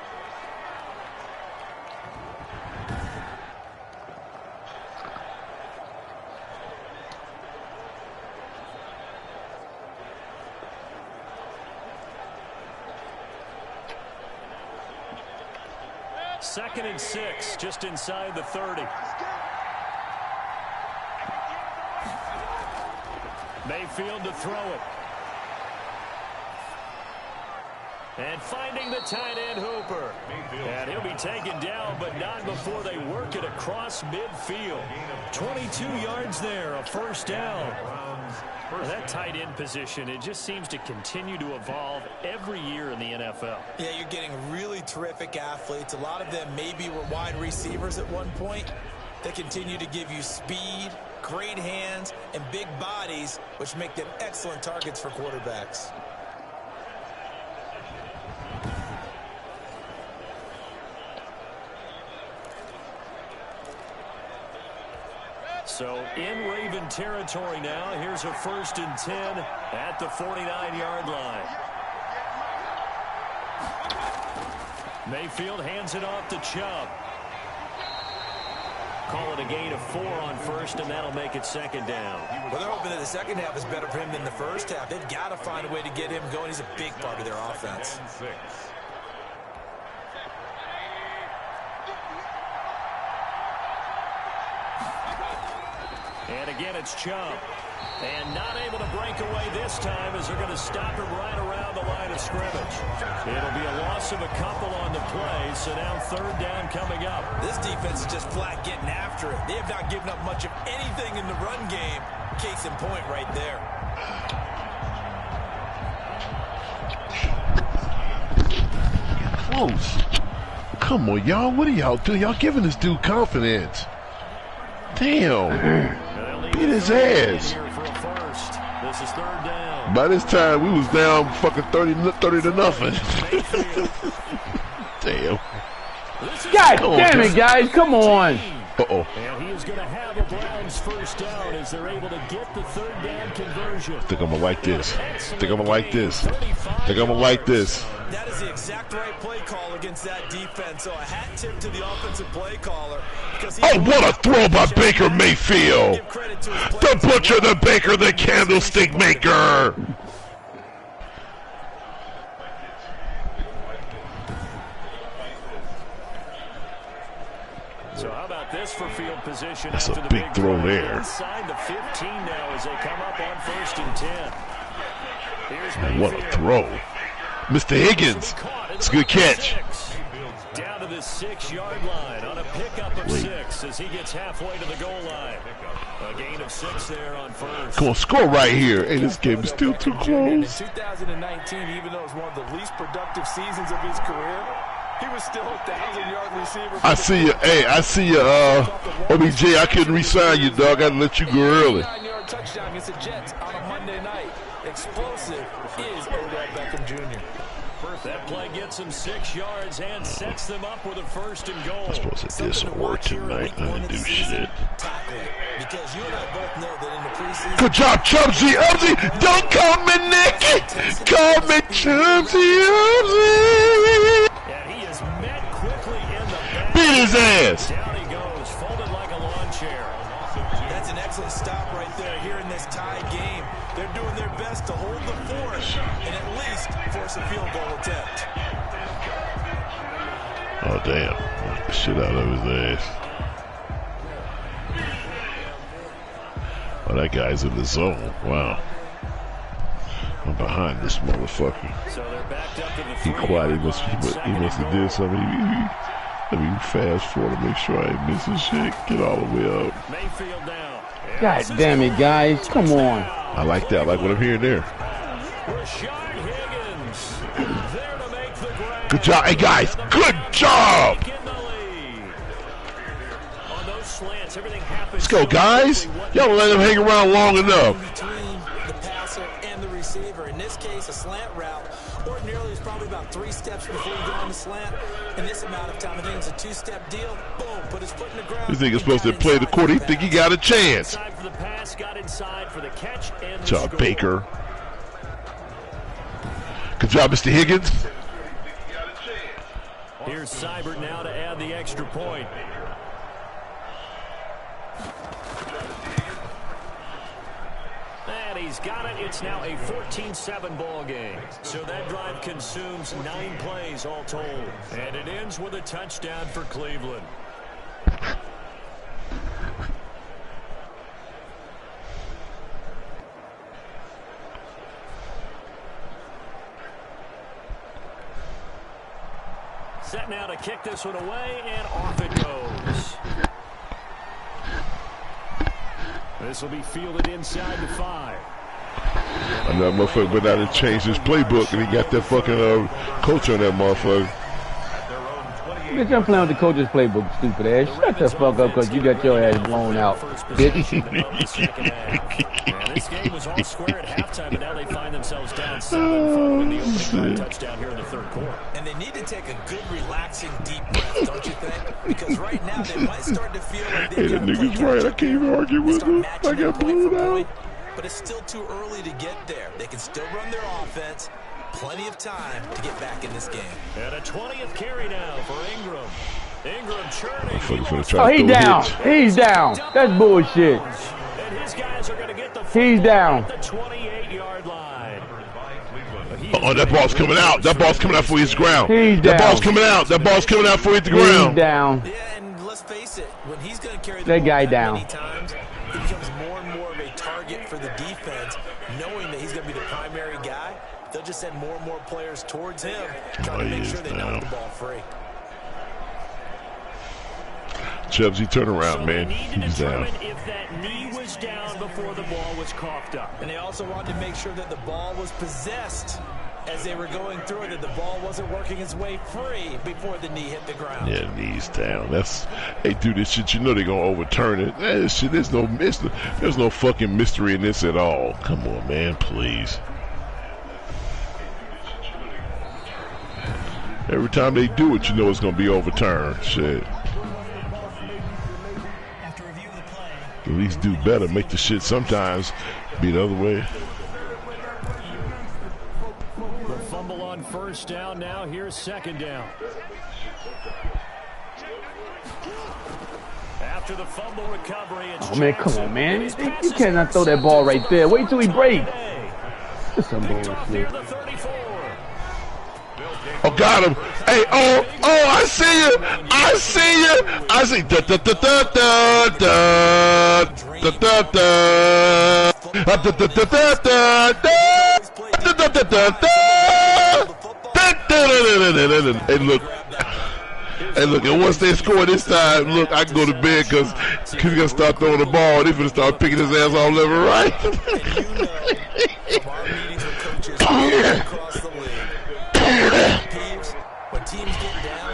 Second and 6, just inside the 30. Mayfield to throw it. And finding the tight end Hooper. And he'll be taken down, but not before they work it across midfield. 22 yards there, a first down. That tight end position, it just seems to continue to evolve every year in the NFL. Yeah, you're getting really terrific athletes. A lot of them maybe were wide receivers at one point. They continue to give you speed, great hands, and big bodies, which make them excellent targets for quarterbacks. So in Raven territory now. Here's a 1st and 10 at the 49-yard line. Mayfield hands it off to Chubb. Call it a gain of 4 on 1st, and that'll make it 2nd down. Well, they're hoping that the second half is better for him than the first half. They've got to find a way to get him going. He's a big part of their offense. And again, it's Chubb. And not able to break away this time as they're going to stop him right around the line of scrimmage. It'll be a loss of a couple on the play, so now 3rd down coming up. This defense is just flat getting after it. They have not given up much of anything in the run game. Case in point right there. Close. Come on, y'all. What are y'all doing? Y'all giving this dude confidence. Damn. Beat his ass. This is 3rd down. By this time, we was down fucking 30 to nothing. Damn. God damn it, guys. Come on. Uh-oh. And he is going to have a Browns first down as they're able to get the third down conversion. I think I'm going to like this. Think I'm going to like this. Think I'm going to like this. That is the exact right play call against that defense. So a hat tip to the offensive play caller. Oh, what a throw by Baker Mayfield. The butcher, the baker, the candlestick maker. So how about this for field position? That's after a the big throw there. Inside the 15 now as they come up on 1st and 10. Here's What a throw. Mr. Higgins. It's a good catch. Down to the 6-yard line on a pickup of 6 as he gets halfway to the goal line. A gain of 6 there on 1st. Come on, score right here. Hey, this game is still too close. In 2019, even though it was one of the least productive seasons of his career, he was still a 1,000-yard receiver. I see you. Hey, I see you. OBJ, I couldn't re-sign you, dog. I had to let you go early. 9-yard touchdown against the Jets on a Monday night. Explosive is Odell Beckham Jr. That play gets him 6 yards and sets them up with a 1st and goal. I'm supposed to do some work tonight. I didn't do shit. Because you and I both know that in the preseason. Good job, Chubsy. Ubsy. Don't call me Nicky. Call me Chubsy. Ubsy. And he is met quickly in the back. Beat his ass. Down he goes, folded like a lawn chair. That's an excellent stop right there here in this tie game. They're doing their best to hold the fort and at least force a field goal attempt. Oh, damn. Knocked the shit out of his ass. Oh, that guy's in the zone. Wow. I'm behind this motherfucker. So they're backed up to the He quiet. He must have did something. Let me fast forward to make sure I ain't missing shit. Get all the way up. Mayfield down. God damn it, guys. Come on. I like that. I like what I'm hearing there. Rashard Higgins there to make the grab. Good job. Hey, guys. Good job. In the lead. On those slants, everything happens. Let's go, guys. Y'all let him hang around long enough. Between the passer and the receiver. In this case, a slant route. Ordinarily, it's probably about 3 steps before you go on the slant. In this amount of time, I think it's a 2-step deal. Boom, put his foot in the ground. You think he's supposed to play the court? He think he got a chance. Inside for the pass, got inside for the catch and the Good job, score. Baker. Good job, Mr. Higgins. Here's Seibert now to add the extra point. And he's got it. It's now a 14-7 ball game. So that drive consumes 9 plays all told. And it ends with a touchdown for Cleveland. Set now to kick this one away, and off it goes. This will be fielded inside the 5. And that motherfucker went out and changed his playbook, and he got that fucking coach on that motherfucker. Bitch, I'm playing with the coach's playbook, stupid ass. Shut the fuck up, because you got your ass blown out, bitch. This game was all square at halftime, and now they find themselves down 7 following the opening touchdown here in the 3rd quarter. And they need to take a good, relaxing, deep breath, don't you think? Because right now they might start to feel like Hey, that nigga's right. I can't even argue with him. I got blown out. But it's still too early to get there. They can still run their offense. Plenty of time to get back in this game. And a 20th carry now for Ingram. Ingram churning. Oh, he's down. He's down. That's bullshit. And his guys are going to get the He's down. at the 28-yard line. Oh, that ball's coming out. That ball's coming out before he hits the ground. He's That down. ball's coming out. That ball's coming out before he hits the He's ground. down. Yeah, and let's face it, when he's going to carry the That ball guy that down. many times, he becomes more and more of a target for the defense, knowing that he's going to be the primary guy. They'll just send more and more players towards him, trying to make sure they knock the ball free. Chubbsy, turn around, So man. they need to He's down. determine if that knee was down before the ball was coughed up. And they also wanted to make sure that the ball was possessed as they were going through it, that the ball wasn't working its way free before the knee hit the ground. Yeah, knees down. That's, hey, dude, this shit, you know they're gonna overturn it. This shit, there's no fucking mystery in this at all. Come on, man, please. Every time they do it, you know it's going to be overturned. Shit. At least do better. Make the shit sometimes be the other way. The fumble on first down. Now here's second down. After the fumble recovery, it's man, come on, man. You cannot throw that ball right there. Wait till he breaks. It's some bullshit. Oh, got him. Hey, oh, I see you. I see you. I see. Da da da da da da da da da da da da da. Hey, look, and once they score this time, look, I can go to bed because he's going to start throwing the ball. They're going to start picking his ass all left and right. When teams get down,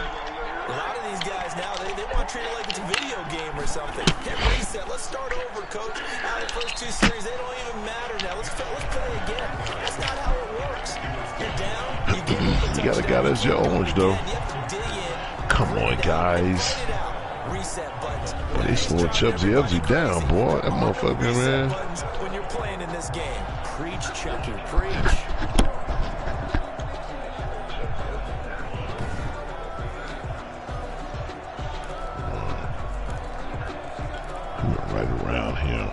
a lot of these guys now, they want to treat it like it's a video game or something. Hit reset. Let's start over, coach. The first two series, they don't even matter now. Let's play again. That's not how it works. You're down, you give up the touchdown. You got a guy that's your orange, though. Come on, guys. Boy, they slowing Chubsy down, boy. That motherfucker, man. When you're playing in this game. Preach, Chucky, preach. Right around him.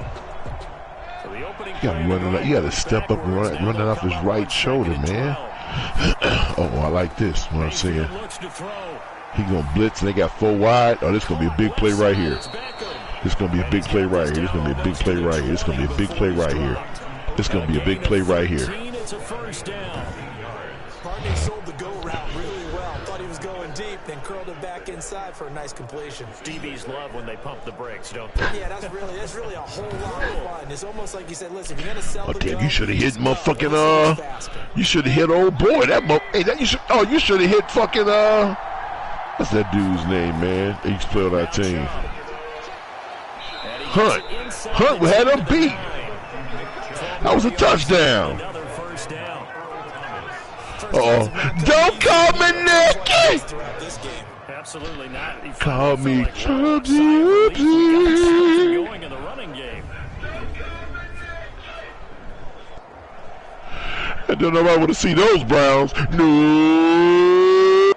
You got to step up and run it off his right shoulder, man. Oh, I like this. What I'm saying. He gonna blitz and they got 4 wide. Oh, this gonna be a big play right here. This gonna be a big play right here. This gonna be a big play right here. This gonna be a big play right here. This gonna be a big play right here. It's a first down. Hardney sold the go route really well. Thought he was going deep, then curled it back inside for a nice completion. Stevies love when they pump the brakes, don't they? Yeah, that's really a whole lot of fun. It's almost like you said, listen, if you're gonna sell the damn, you should have hit motherfucking you should have hit old boy. You should have hit fucking what's that dude's name, man? He used to play on our team. Hunt had him beat. That was a touchdown. Don't call me Nicky. Absolutely not. Call me Chubsy. Going in the running game. I don't know if I want to see those Browns. No.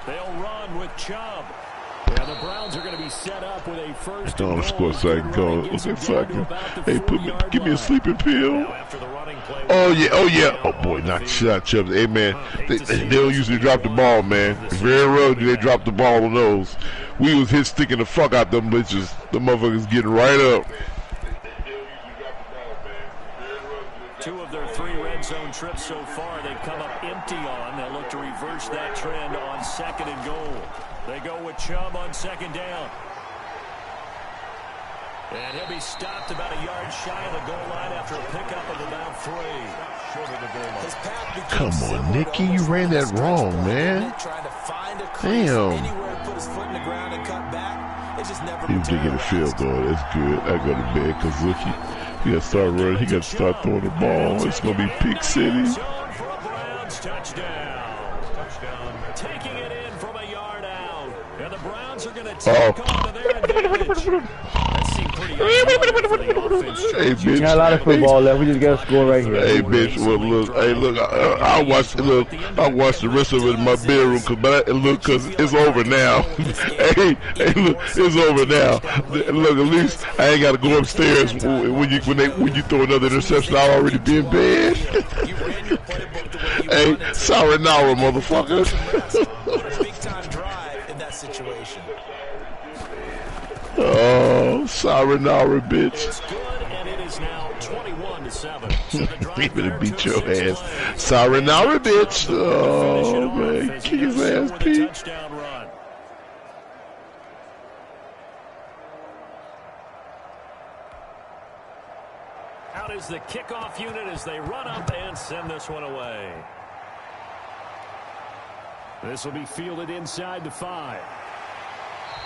They'll run with Chubb. And the Browns are going to be set up with a first on the sports so I can go. Hey, give me a sleeping pill. Oh yeah. Oh boy, not Chubbs. Hey man, they don't usually drop the ball, man. Very rarely do they drop the ball on those. We was hit sticking the fuck out them bitches. The motherfuckers getting right up. 2 of their 3 red zone trips so far, they've come up empty on. They'll look to reverse that trend on 2nd and goal. They go with Chubb on 2nd down. And he'll be stopped about a yard shy of the goal line after a pickup of about 3. Come on, Nicky, you ran that wrong, man. Damn. He did get a field goal. That's good. I go to bed because look, he got to start running. He got to start throwing the ball. It's going to be Pick City. Touchdown. Taking it in from a yard out. And the Browns are going to take on to their advantage. That seemed pretty unusual for the offense. Hey, bitch. We got a lot of football left. We just got to score right here. Hey, bitch. Well, look. Hey, look. I watched the rest of it in my bedroom because it's over now. hey, look. It's over now. Look, at least I ain't got to go upstairs when you throw another interception. I'll already be in bed. Hey, sayonara, motherfucker. Big time drive in that situation. Oh, sayonara, bitch. It's good, and it is now 21-7. So the drive He better beat your ass. Sayonara, bitch. Oh, man. Kick his ass, Pete. Touchdown run. Out is the kickoff unit as they run up and send this one away. This will be fielded inside the 5.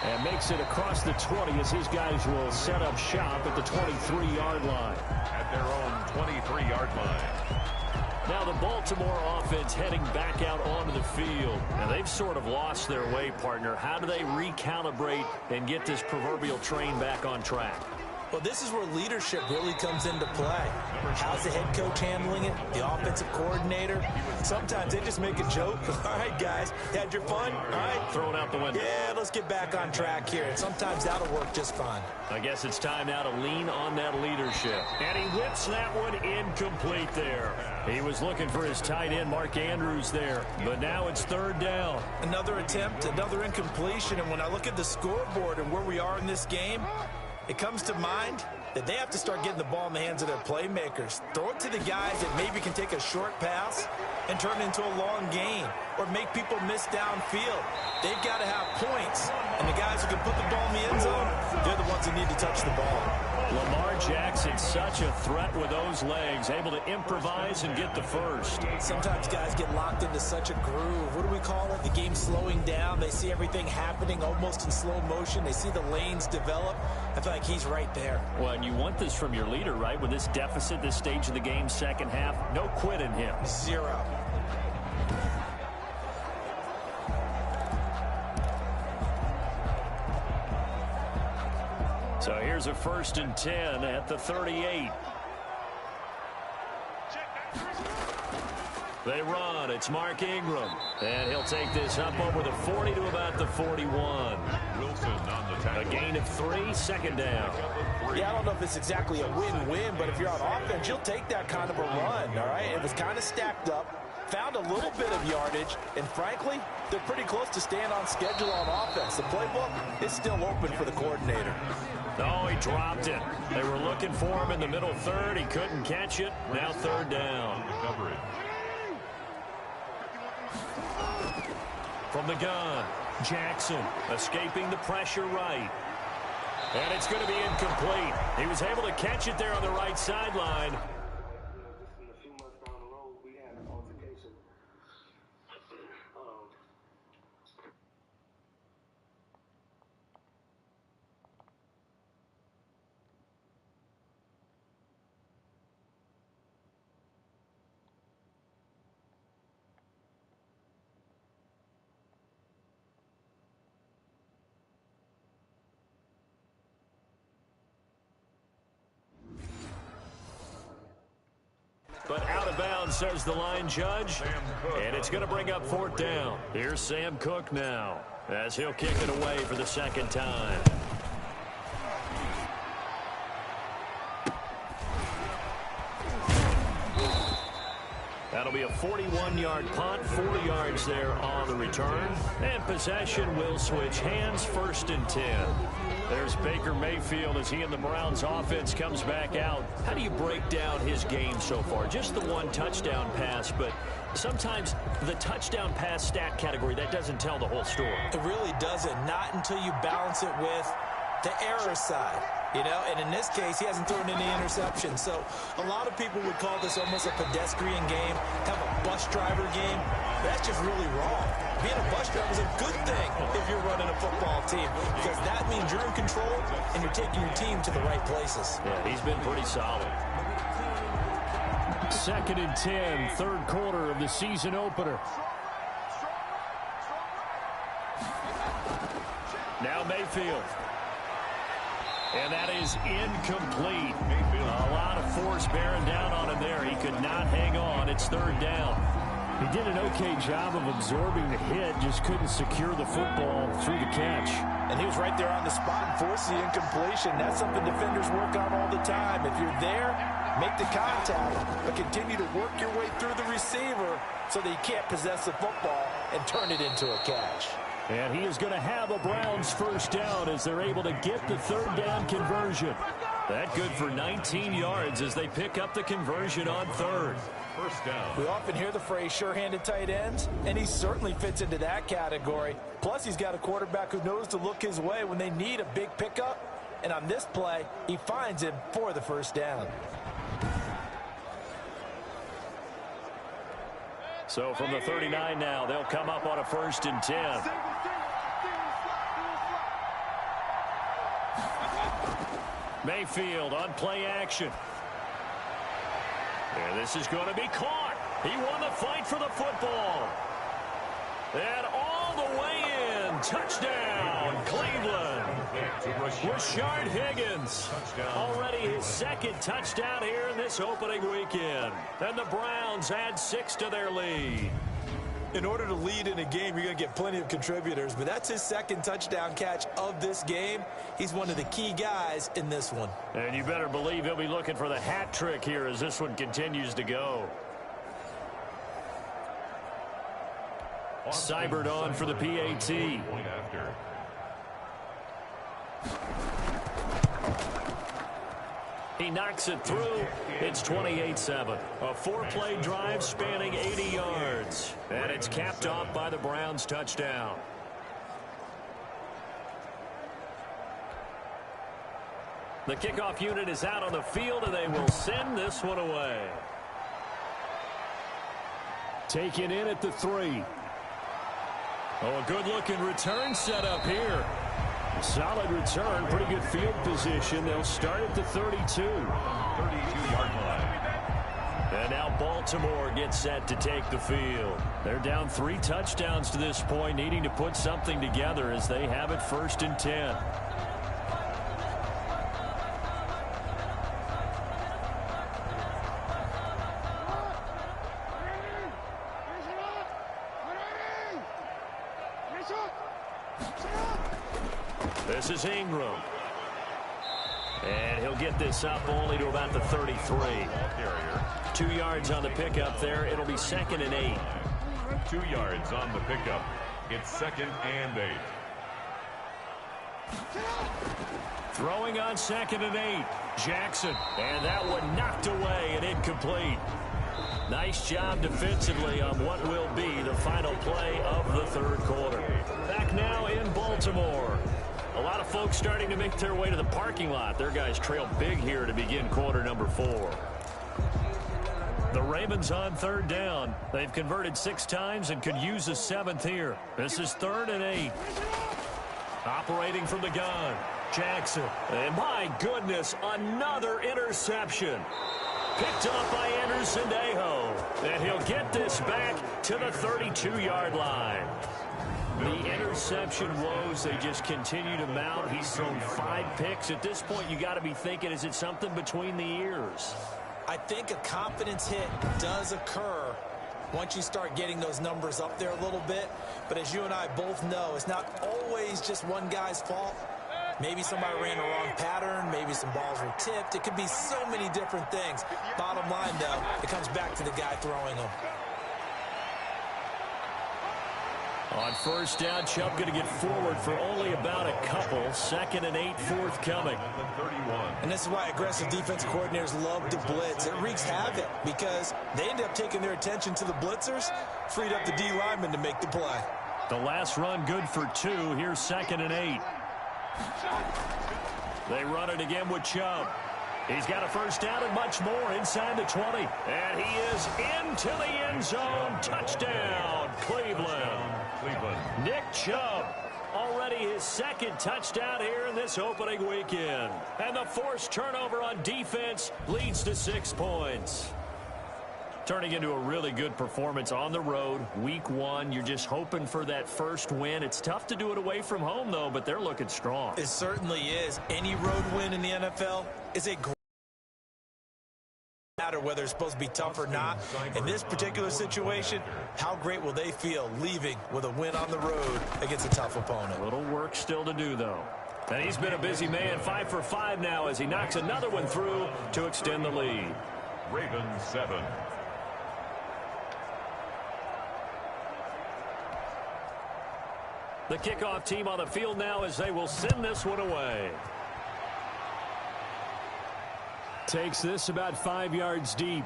And makes it across the 20 as his guys will set up shop at the 23-yard line. At their own 23-yard line. Now the Baltimore offense heading back out onto the field. And they've sort of lost their way, partner. How do they recalibrate and get this proverbial train back on track? Well, this is where leadership really comes into play. How's the head coach handling it? The offensive coordinator? Sometimes they just make a joke. All right, guys, had your fun? All right. Throw it out the window. Yeah, let's get back on track here. And sometimes that'll work just fine. I guess it's time now to lean on that leadership. And he whips that one incomplete there. He was looking for his tight end, Mark Andrews, there. But now it's 3rd down. Another attempt, another incompletion. And when I look at the scoreboard and where we are in this game, it comes to mind that they have to start getting the ball in the hands of their playmakers. Throw it to the guys that maybe can take a short pass and turn it into a long gain or make people miss downfield. They've got to have points. And the guys who can put the ball in the end zone, they're the ones who need to touch the ball. Lamar Jackson, such a threat with those legs, able to improvise and get the first. Sometimes guys get locked into such a groove. What do we call it? The game slowing down. They see everything happening almost in slow motion. They see the lanes develop. I feel like he's right there. Well, and you want this from your leader, right? With this deficit, this stage of the game, second half, no quit in him. 0. So here's a 1st and 10 at the 38. They run. It's Mark Ingram. And he'll take this up over the 40 to about the 41. Wilson on the tackle. A gain of 3, 2nd down. Yeah, I don't know if it's exactly a win-win, but if you're on offense, you'll take that kind of a run, all right? It was kind of stacked up. Found a little bit of yardage, and frankly, they're pretty close to staying on schedule on offense. The playbook is still open for the coordinator. Oh, he dropped it. They were looking for him in the middle 3rd. He couldn't catch it. Now 3rd down. Coverage. From the gun, Jackson escaping the pressure right. And it's going to be incomplete. He was able to catch it there on the right sideline. But out of bounds, says the line judge. And it's going to bring up 4th down. Here's Sam Cook now as he'll kick it away for the 2nd time. That'll be a 41-yard punt, 4 yards there on the return. And possession will switch hands, 1st and 10. There's Baker Mayfield as he and the Browns offense comes back out. How do you break down his game so far? Just the 1 touchdown pass, but sometimes the touchdown pass stat category, that doesn't tell the whole story. It really doesn't, not until you balance it with the error side. You know, and in this case, he hasn't thrown any interceptions. So a lot of people would call this almost a pedestrian game, have a bus driver game. That's just really wrong. Being a bus driver is a good thing if you're running a football team, because that means you're in control and you're taking your team to the right places. Yeah, he's been pretty solid. 2nd and 10, 3rd quarter of the season opener. Now Mayfield. And that is incomplete. A lot of force bearing down on him there. He could not hang on. It's 3rd down. He did an okay job of absorbing the hit, just couldn't secure the football through the catch. And he was right there on the spot and forced the incompletion. That's something defenders work on all the time. If you're there, make the contact, but continue to work your way through the receiver so that he can't possess the football and turn it into a catch. And he is going to have a Browns 1st down as they're able to get the 3rd down conversion. That good for 19 yards as they pick up the conversion on 3rd. 1st down. We often hear the phrase sure-handed tight ends, and he certainly fits into that category. Plus, he's got a quarterback who knows to look his way when they need a big pickup. And on this play, he finds him for the 1st down. So from the 39 now, they'll come up on a 1st and 10. Mayfield on play action. And this is going to be caught. He won the fight for the football. And all the way in. Touchdown, Cleveland. Rashard Higgins. Already his 2nd touchdown here in this opening weekend. And the Browns add 6 to their lead. In order to lead in a game, you're going to get plenty of contributors, but that's his 2nd touchdown catch of this game. He's one of the key guys in this one. And you better believe he'll be looking for the hat trick here as this one continues to go. Seibert on for the PAT. He knocks it through. It's 28-7. A 4-play drive spanning 80 yards. And it's capped off by the Browns' touchdown. The kickoff unit is out on the field, and they will send this one away. Taken in at the 3. Oh, a good-looking return set up here. Solid return, pretty good field position. They'll start at the 32. 32-yard line. And now Baltimore gets set to take the field. They're down 3 touchdowns to this point, needing to put something together as they have it 1st and 10. This is Ingram. And he'll get this up only to about the 33. 2 yards on the pickup there. It'll be 2nd and 8. 2 yards on the pickup. It's 2nd and 8. Throwing on 2nd and 8. Jackson. And that one knocked away and incomplete. Nice job defensively on what will be the final play of the 3rd quarter. Back now in Baltimore. A lot of folks starting to make their way to the parking lot. Their guys trail big here to begin quarter number 4. The Ravens on 3rd down. They've converted 6 times and could use a 7th here. This is 3rd and 8. Operating from the gun. Jackson. And my goodness, another interception. Picked up by Anderson Aho. And he'll get this back to the 32-yard line. The interception woes, they just continue to mount. He's thrown 5 picks. At this point, you got to be thinking, is it something between the ears? I think a confidence hit does occur once you start getting those numbers up there a little bit. But as you and I both know, it's not always just one guy's fault. Maybe somebody ran a wrong pattern. Maybe some balls were tipped. It could be so many different things. Bottom line, though, it comes back to the guy throwing them. On 1st down, Chubb going to get forward for only about a couple. 2nd and 8 forthcoming. And this is why aggressive defense coordinators love to blitz. It wreaks havoc because they end up taking their attention to the blitzers, freed up the D lineman to make the play. The last run good for 2. Here's 2nd and 8. They run it again with Chubb. He's got a 1st down and much more inside the 20. And he is into the end zone. Touchdown, Cleveland. Nick Chubb, already his 2nd touchdown here in this opening weekend. And the forced turnover on defense leads to 6 points. Turning into a really good performance on the road. Week 1, you're just hoping for that first win. It's tough to do it away from home, though, but they're looking strong. It certainly is. Any road win in the NFL is a great matter whether it's supposed to be tough or not. In this particular situation, how great will they feel leaving with a win on the road against a tough opponent? A little work still to do, though. And he's been a busy man, 5 for 5 now as he knocks another one through to extend the lead. Ravens 7. The kickoff team on the field now as they will send this one away. Takes this about 5 yards deep.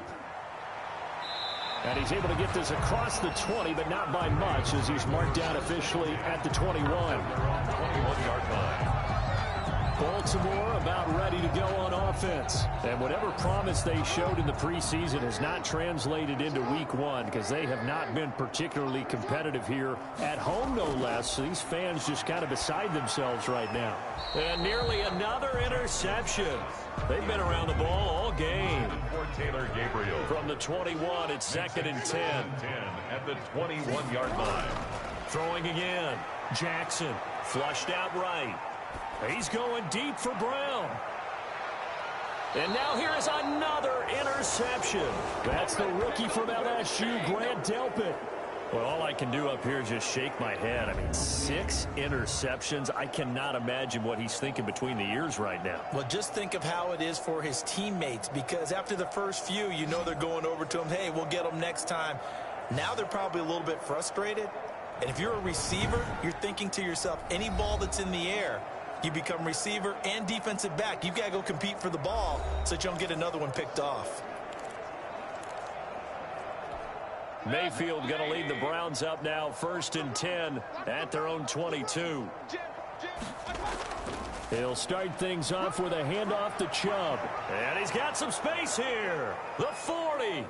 And he's able to get this across the 20, but not by much as he's marked down officially at the 21. 21-yard line. Baltimore about ready to go on offense. And whatever promise they showed in the preseason has not translated into week one because they have not been particularly competitive here at home, no less. So these fans just kind of beside themselves right now. And nearly another interception. They've been around the ball all game. For Taylor Gabriel. From the 21, it's 2nd and 10. At the 21-yard line. Throwing again. Jackson flushed out right. He's going deep for Brown. And now here is another interception. That's the rookie from LSU, Grant Delpit. Well, all I can do up here is just shake my head. I mean, 6 interceptions. I cannot imagine what he's thinking between the ears right now. Well, just think of how it is for his teammates, because after the first few, you know they're going over to him, hey, we'll get them next time. Now they're probably a little bit frustrated. And if you're a receiver, you're thinking to yourself, any ball that's in the air, you become receiver and defensive back. You've got to go compete for the ball so that you don't get another one picked off. Mayfield going to lead the Browns up now, 1st and 10 at their own 22. He'll start things off with a handoff to Chubb. And he's got some space here. The 40.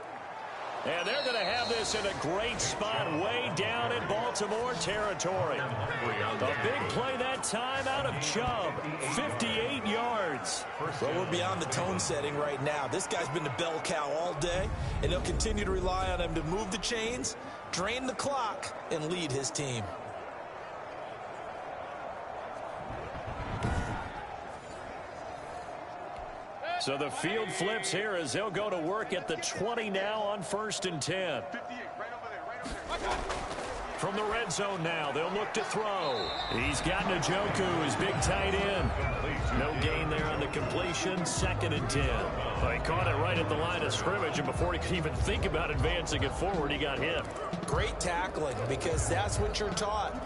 And they're going to have this in a great spot way down in Baltimore territory. A big play that time out of Chubb. 58 yards. Well, we're beyond the tone setting right now. This guy's been the bell cow all day, and they'll continue to rely on him to move the chains, drain the clock, and lead his team. So the field flips here as they'll go to work at the 20 now on 1st and 10. From the red zone now, they'll look to throw. He's got Njoku, his big tight end. No gain there on the completion, 2nd and 10. Well, he caught it right at the line of scrimmage, and before he could even think about advancing it forward, he got hit. Great tackling, because that's what you're taught.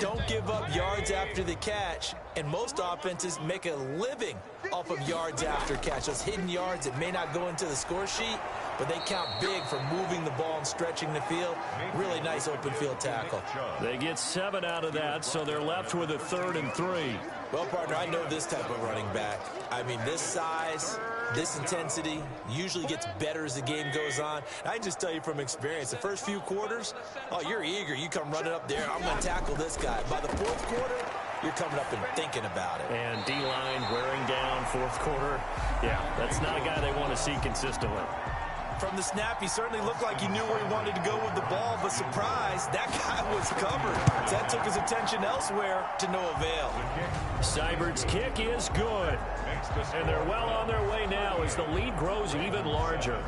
Don't give up yards after the catch, and most offenses make a living off of yards after catch. Those hidden yards that may not go into the score sheet, but they count big for moving the ball and stretching the field. Really nice open field tackle. They get 7 out of that, so they're left with a 3rd and 3. Well, partner, I know this type of running back. I mean, this size, this intensity usually gets better as the game goes on. I can just tell you from experience, the first few quarters, oh, you're eager. You come running up there, I'm going to tackle this guy. By the 4th quarter, you're coming up and thinking about it. And D-line wearing down 4th quarter. Yeah, that's not a guy they want to see consistently. From the snap, he certainly looked like he knew where he wanted to go with the ball, but surprise, that guy was covered. So that took his attention elsewhere to no avail. Seibert's kick is good. And they're well on their way now as the lead grows even larger.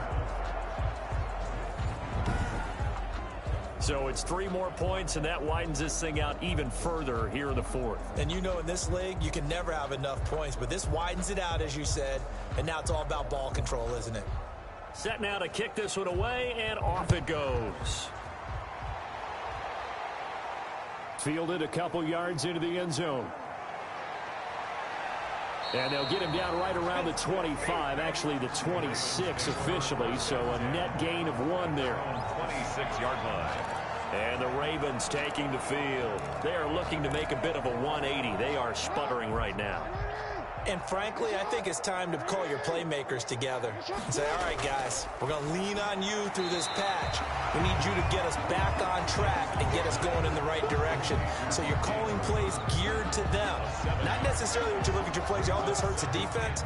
So it's 3 more points, and that widens this thing out even further here in the 4th. And you know in this league, you can never have enough points, but this widens it out, as you said, and now it's all about ball control, isn't it? Set now to kick this one away, and off it goes. Fielded a couple yards into the end zone. And they'll get him down right around the 25, actually the 26 officially, so a net gain of 1 there. 26-yard line. And the Ravens taking the field. They are looking to make a bit of a 180. They are sputtering right now. And frankly, I think it's time to call your playmakers together and say, all right, guys, we're going to lean on you through this patch. We need you to get us back on track and get us going in the right direction. So you're calling plays geared to them. Not necessarily when you look at your plays, oh, this hurts the defense.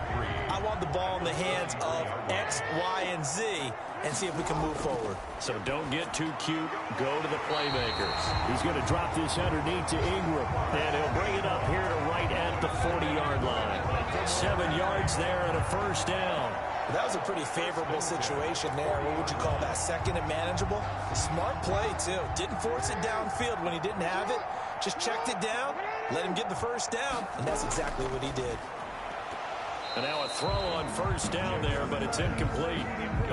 I want the ball in the hands of X, Y, and Z and see if we can move forward. So don't get too cute. Go to the playmakers. He's going to drop this underneath to Ingram. And he'll bring it up here to right at the 40-yard line. 7 yards there and a 1st down. That was a pretty favorable situation there. What would you call that? 2nd and manageable? Smart play, too. Didn't force it downfield when he didn't have it. Just checked it down, let him get the 1st down, and that's exactly what he did. And now a throw on 1st down there, but it's incomplete.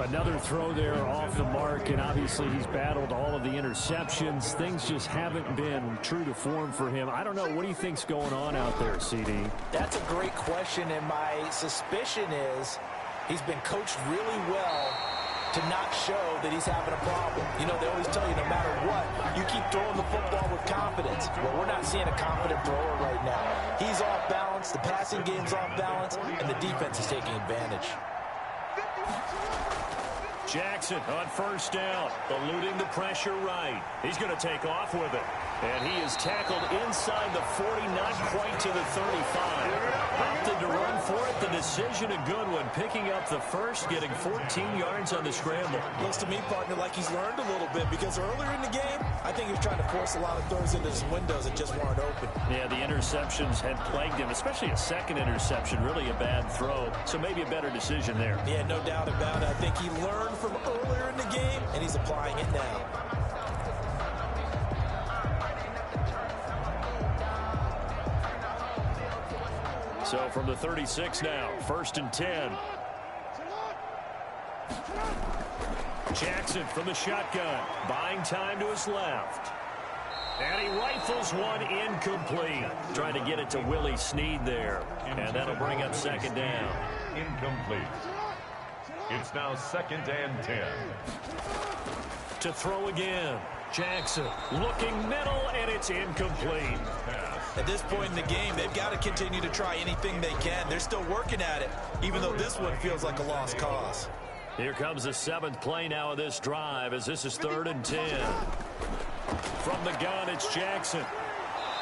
Another throw there off the mark, and obviously he's battled all of the interceptions. Things just haven't been true to form for him. I don't know. What do you think's going on out there, CD? That's a great question, and my suspicion is he's been coached really well to not show that he's having a problem. You know, they always tell you no matter what, You keep throwing the football with confidence. Well, we're not seeing a confident thrower right now. He's off balance, the passing game's off balance, and the defense is taking advantage. Jackson on first down, eluding the pressure right. He's going to take off with it. And he is tackled inside the 40, not quite to the 35. Opted to run for it. The decision a good one. Picking up the first, getting 14 yards on the scramble. Looks to me, partner, like he's learned a little bit because earlier in the game, I think he was trying to force a lot of throws into some windows that just weren't open. Yeah, the interceptions had plagued him, especially a second interception. Really a bad throw. So maybe a better decision there. Yeah, no doubt about it. I think he learned from earlier in the game, and he's applying it now. So from the 36 now, 1st and 10. Jackson from the shotgun, buying time to his left. And he rifles one incomplete. Trying to get it to Willie Snead there. And that'll bring up 2nd down. Incomplete. It's now 2nd and 10. To throw again. Jackson looking middle, and it's incomplete. At this point in the game, they've got to continue to try anything they can. They're still working at it, even though this one feels like a lost cause. Here comes the 7th play now of this drive as this is 3rd and 10. From the gun, it's Jackson.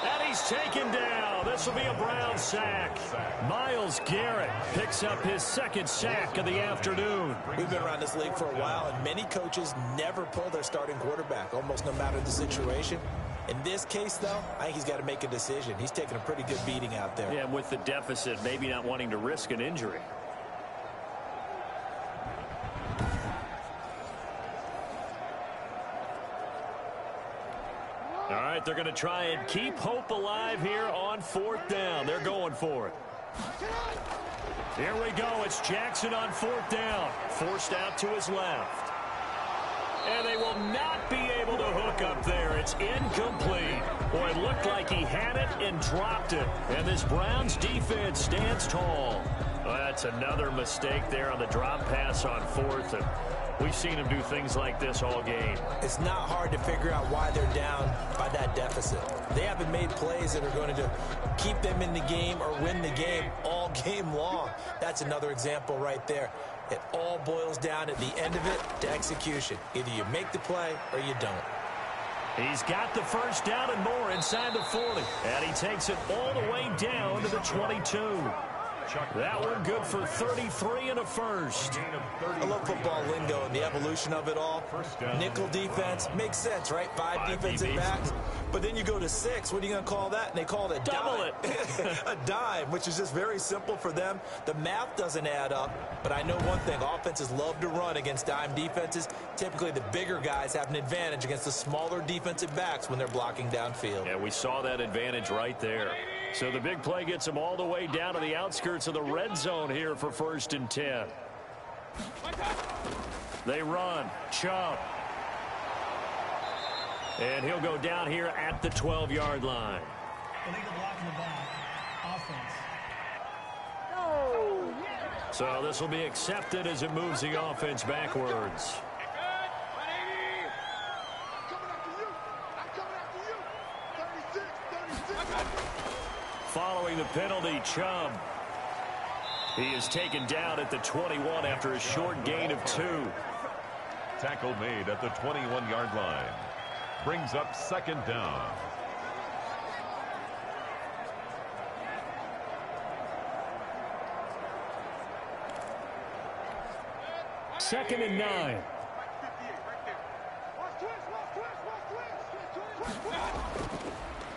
And he's taken down. This will be a Brown sack. Myles Garrett picks up his 2nd sack of the afternoon. We've been around this league for a while, and many coaches never pull their starting quarterback, almost no matter the situation. In this case, though, I think he's got to make a decision. He's taking a pretty good beating out there. Yeah, with the deficit, maybe not wanting to risk an injury. All right, they're going to try and keep hope alive here on 4th down. They're going for it. Here we go. It's Jackson on 4th down. Forced out to his left. And they will not be able to hook up there. It's incomplete. Boy, it looked like he had it and dropped it. And this Browns defense stands tall. Well, that's another mistake there on the drop pass on 4th. And we've seen him do things like this all game. It's not hard to figure out why they're down by that deficit. They haven't made plays that are going to keep them in the game or win the game all game long. That's another example right there. It all boils down at the end of it to execution. Either you make the play or you don't. He's got the first down and more inside the 40. And he takes it all the way down to the 22. That one good for 33 and a first. I love football lingo and the evolution of it all. Nickel defense makes sense, right? 5 defensive backs. But then you go to 6. What are you going to call that? And they call it a double dime. it. A dime, which is just very simple for them. The math doesn't add up. But I know one thing. Offenses love to run against dime defenses. Typically, the bigger guys have an advantage against the smaller defensive backs when they're blocking downfield. Yeah, we saw that advantage right there. So the big play gets them all the way down to the outskirts of the red zone here for 1st and 10. They run. Chubb. And he'll go down here at the 12-yard line. Illegal blocking the ball. Offense. So this will be accepted as it moves the offense backwards. Following the penalty, Chubb. He is taken down at the 21 after a short gain of 2. Tackle made at the 21-yard line. Brings up 2nd down. Second and 9.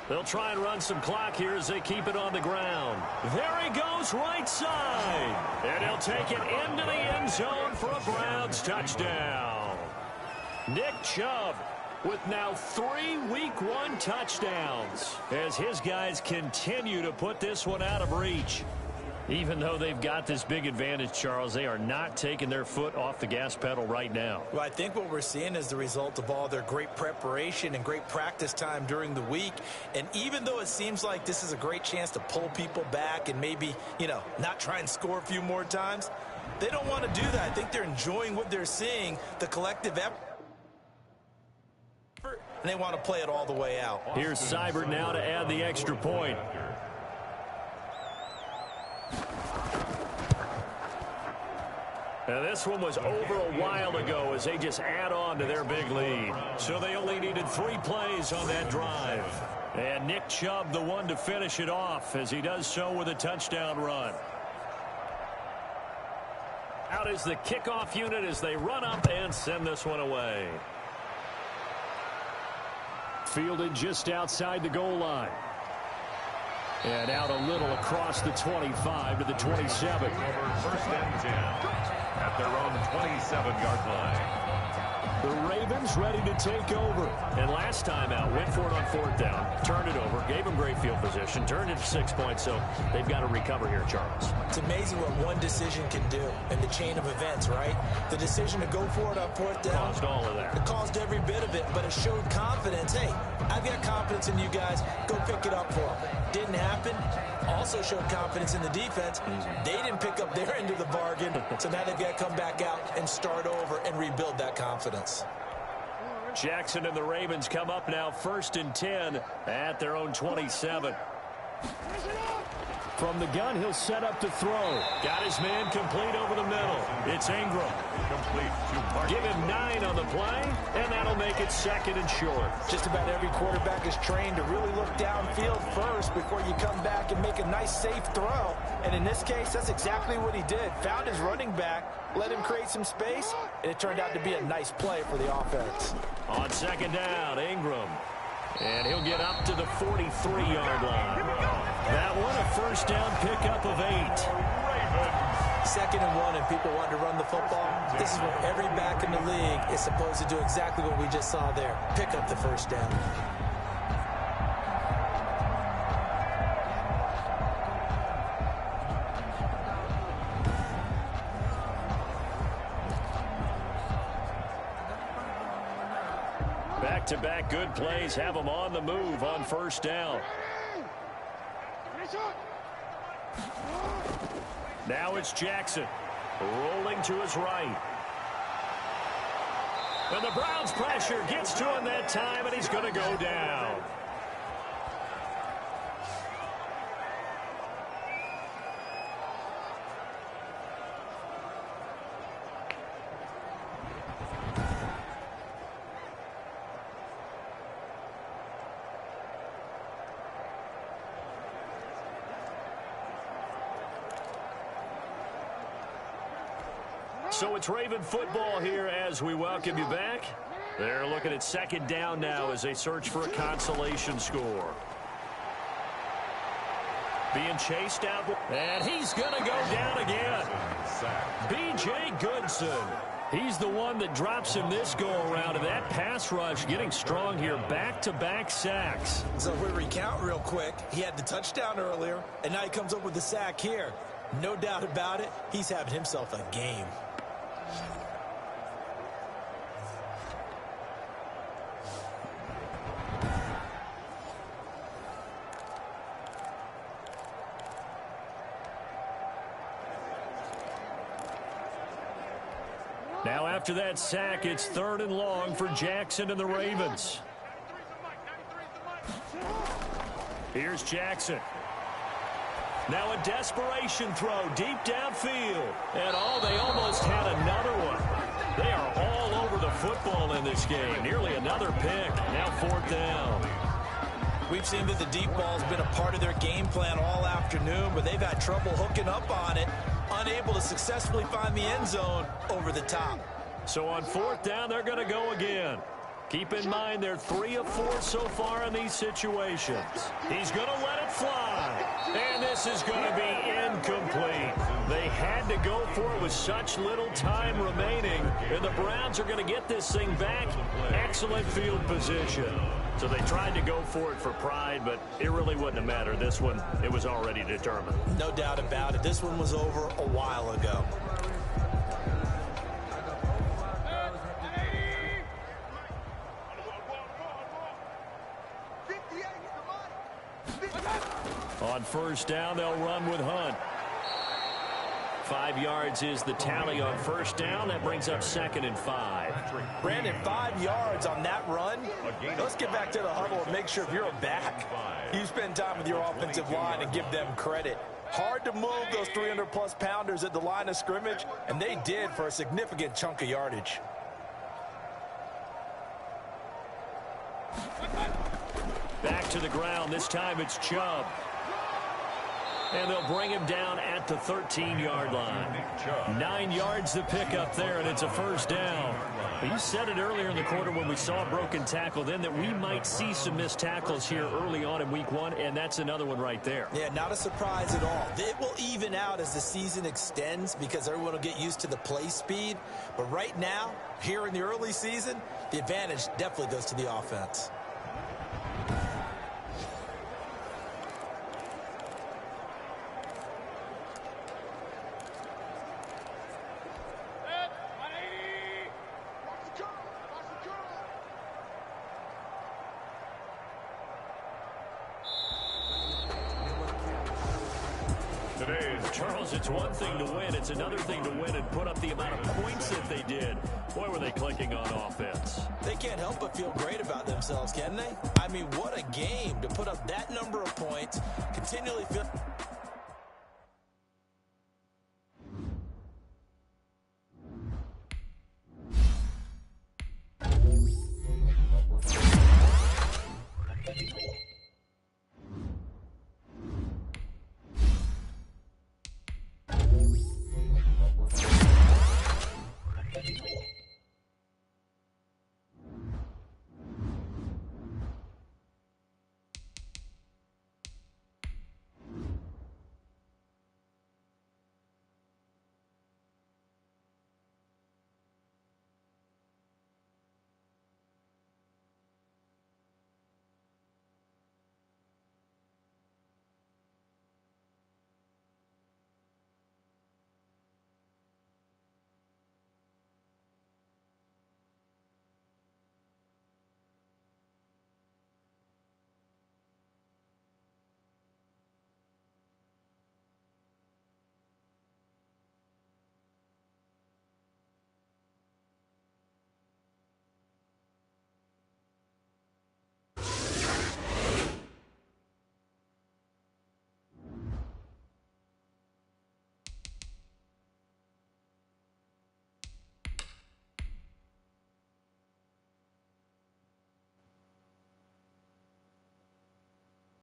They'll try and run some clock here as they keep it on the ground. There he goes, right side. And he'll take it into the end zone for a Browns touchdown. Nick Chubb with now 3 Week 1 touchdowns as his guys continue to put this one out of reach. Even though they've got this big advantage, Charles, they are not taking their foot off the gas pedal right now. Well, I think what we're seeing is the result of all their great preparation and great practice time during the week. And even though it seems like this is a great chance to pull people back and maybe, not try and score a few more times, they don't want to do that. I think they're enjoying what they're seeing, the collective effort, and they want to play it all the way out. Here's Seibert now to add the extra point. And this one was over a while ago as they just add on to their big lead. So they only needed 3 plays on that drive. And Nick Chubb, the one to finish it off, as he does so with a touchdown run. Out is the kickoff unit as they run up and send this one away. Fielded just outside the goal line. And out a little across the 25 to the 27. First and 10 at their own 27-yard line. The Ravens ready to take over. And last time out, went for it on 4th down, turned it over, gave them great field position, turned it to 6 points, so they've got to recover here, Charles. It's amazing what one decision can do in the chain of events, right? The decision to go for it on 4th down. Caused all of that. It caused every bit of it, but it showed confidence. Hey, I've got confidence in you guys. Go pick it up for them. Didn't happen. Also showed confidence in the defense. They didn't pick up their end of the bargain, so now they've got to come back out and start over and rebuild that confidence. Jackson and the Ravens come up now 1st and 10 at their own 27. From the gun, he'll set up to throw. Got his man complete over the middle. It's Ingram. Complete to Give him 9 on the play, and that'll make it 2nd and short. Just about every quarterback is trained to really look downfield first before you come back and make a nice, safe throw. And in this case, that's exactly what he did. Found his running back, let him create some space, and it turned out to be a nice play for the offense. On 2nd down, Ingram. And he'll get up to the 43-yard line. That one, a 1st down pickup of 8. 2nd and 1, and people want to run the football. This is what every back in the league is supposed to do, exactly what we just saw there. Pick up the 1st down. Back-to-back good plays have them on the move on 1st down. Now it's Jackson rolling to his right. And the Browns pressure gets to him that time, and he's going to go down. So it's Raven football here as we welcome you back. They're looking at 2nd down now as they search for a consolation score. Being chased out, and he's going to go down again. B.J. Goodson. He's the one that drops him this go-around, and that pass rush getting strong here. Back-to-back sacks. So if we recount real quick, he had the touchdown earlier, and now he comes up with the sack here. No doubt about it, he's having himself a game. Now after that sack, it's 3rd and long for Jackson and the Ravens. Here's Jackson. Now a desperation throw deep downfield. And they almost had another one. They are all over the football in this game. Nearly another pick. Now 4th down. We've seen that the deep ball's been a part of their game plan all afternoon, but they've had trouble hooking up on it, unable to successfully find the end zone over the top. So on 4th down, they're going to go again. Keep in mind they're 3 of 4 so far in these situations. He's going to let it fly. And this is going to be incomplete. They had to go for it with such little time remaining. And the Browns are going to get this thing back. Excellent field position. So they tried to go for it for pride, but it really wouldn't have mattered. This one, it was already determined. No doubt about it. This one was over a while ago. On 1st down, they'll run with Hunt. 5 yards is the tally on first down. That brings up 2nd and 5. Brandon, 5 yards on that run. Let's get back to the huddle and make sure if you're a back, you spend time with your offensive line and give them credit. Hard to move those 300-plus pounders at the line of scrimmage, and they did for a significant chunk of yardage. Back to the ground. This time it's Chubb. And they'll bring him down at the 13-yard line. 9 yards to pick up there, and it's a first down. But you said it earlier in the quarter when we saw a broken tackle then that we might see some missed tackles here early on in week 1, and that's another one right there. Yeah, not a surprise at all. It will even out as the season extends because everyone will get used to the play speed. But right now, here in the early season, the advantage definitely goes to the offense. Charles, it's one thing to win. It's another thing to win and put up the amount of points that they did. Boy, were they clicking on offense. They can't help but feel great about themselves, can they? I mean, what a game to put up that number of points, continually feel...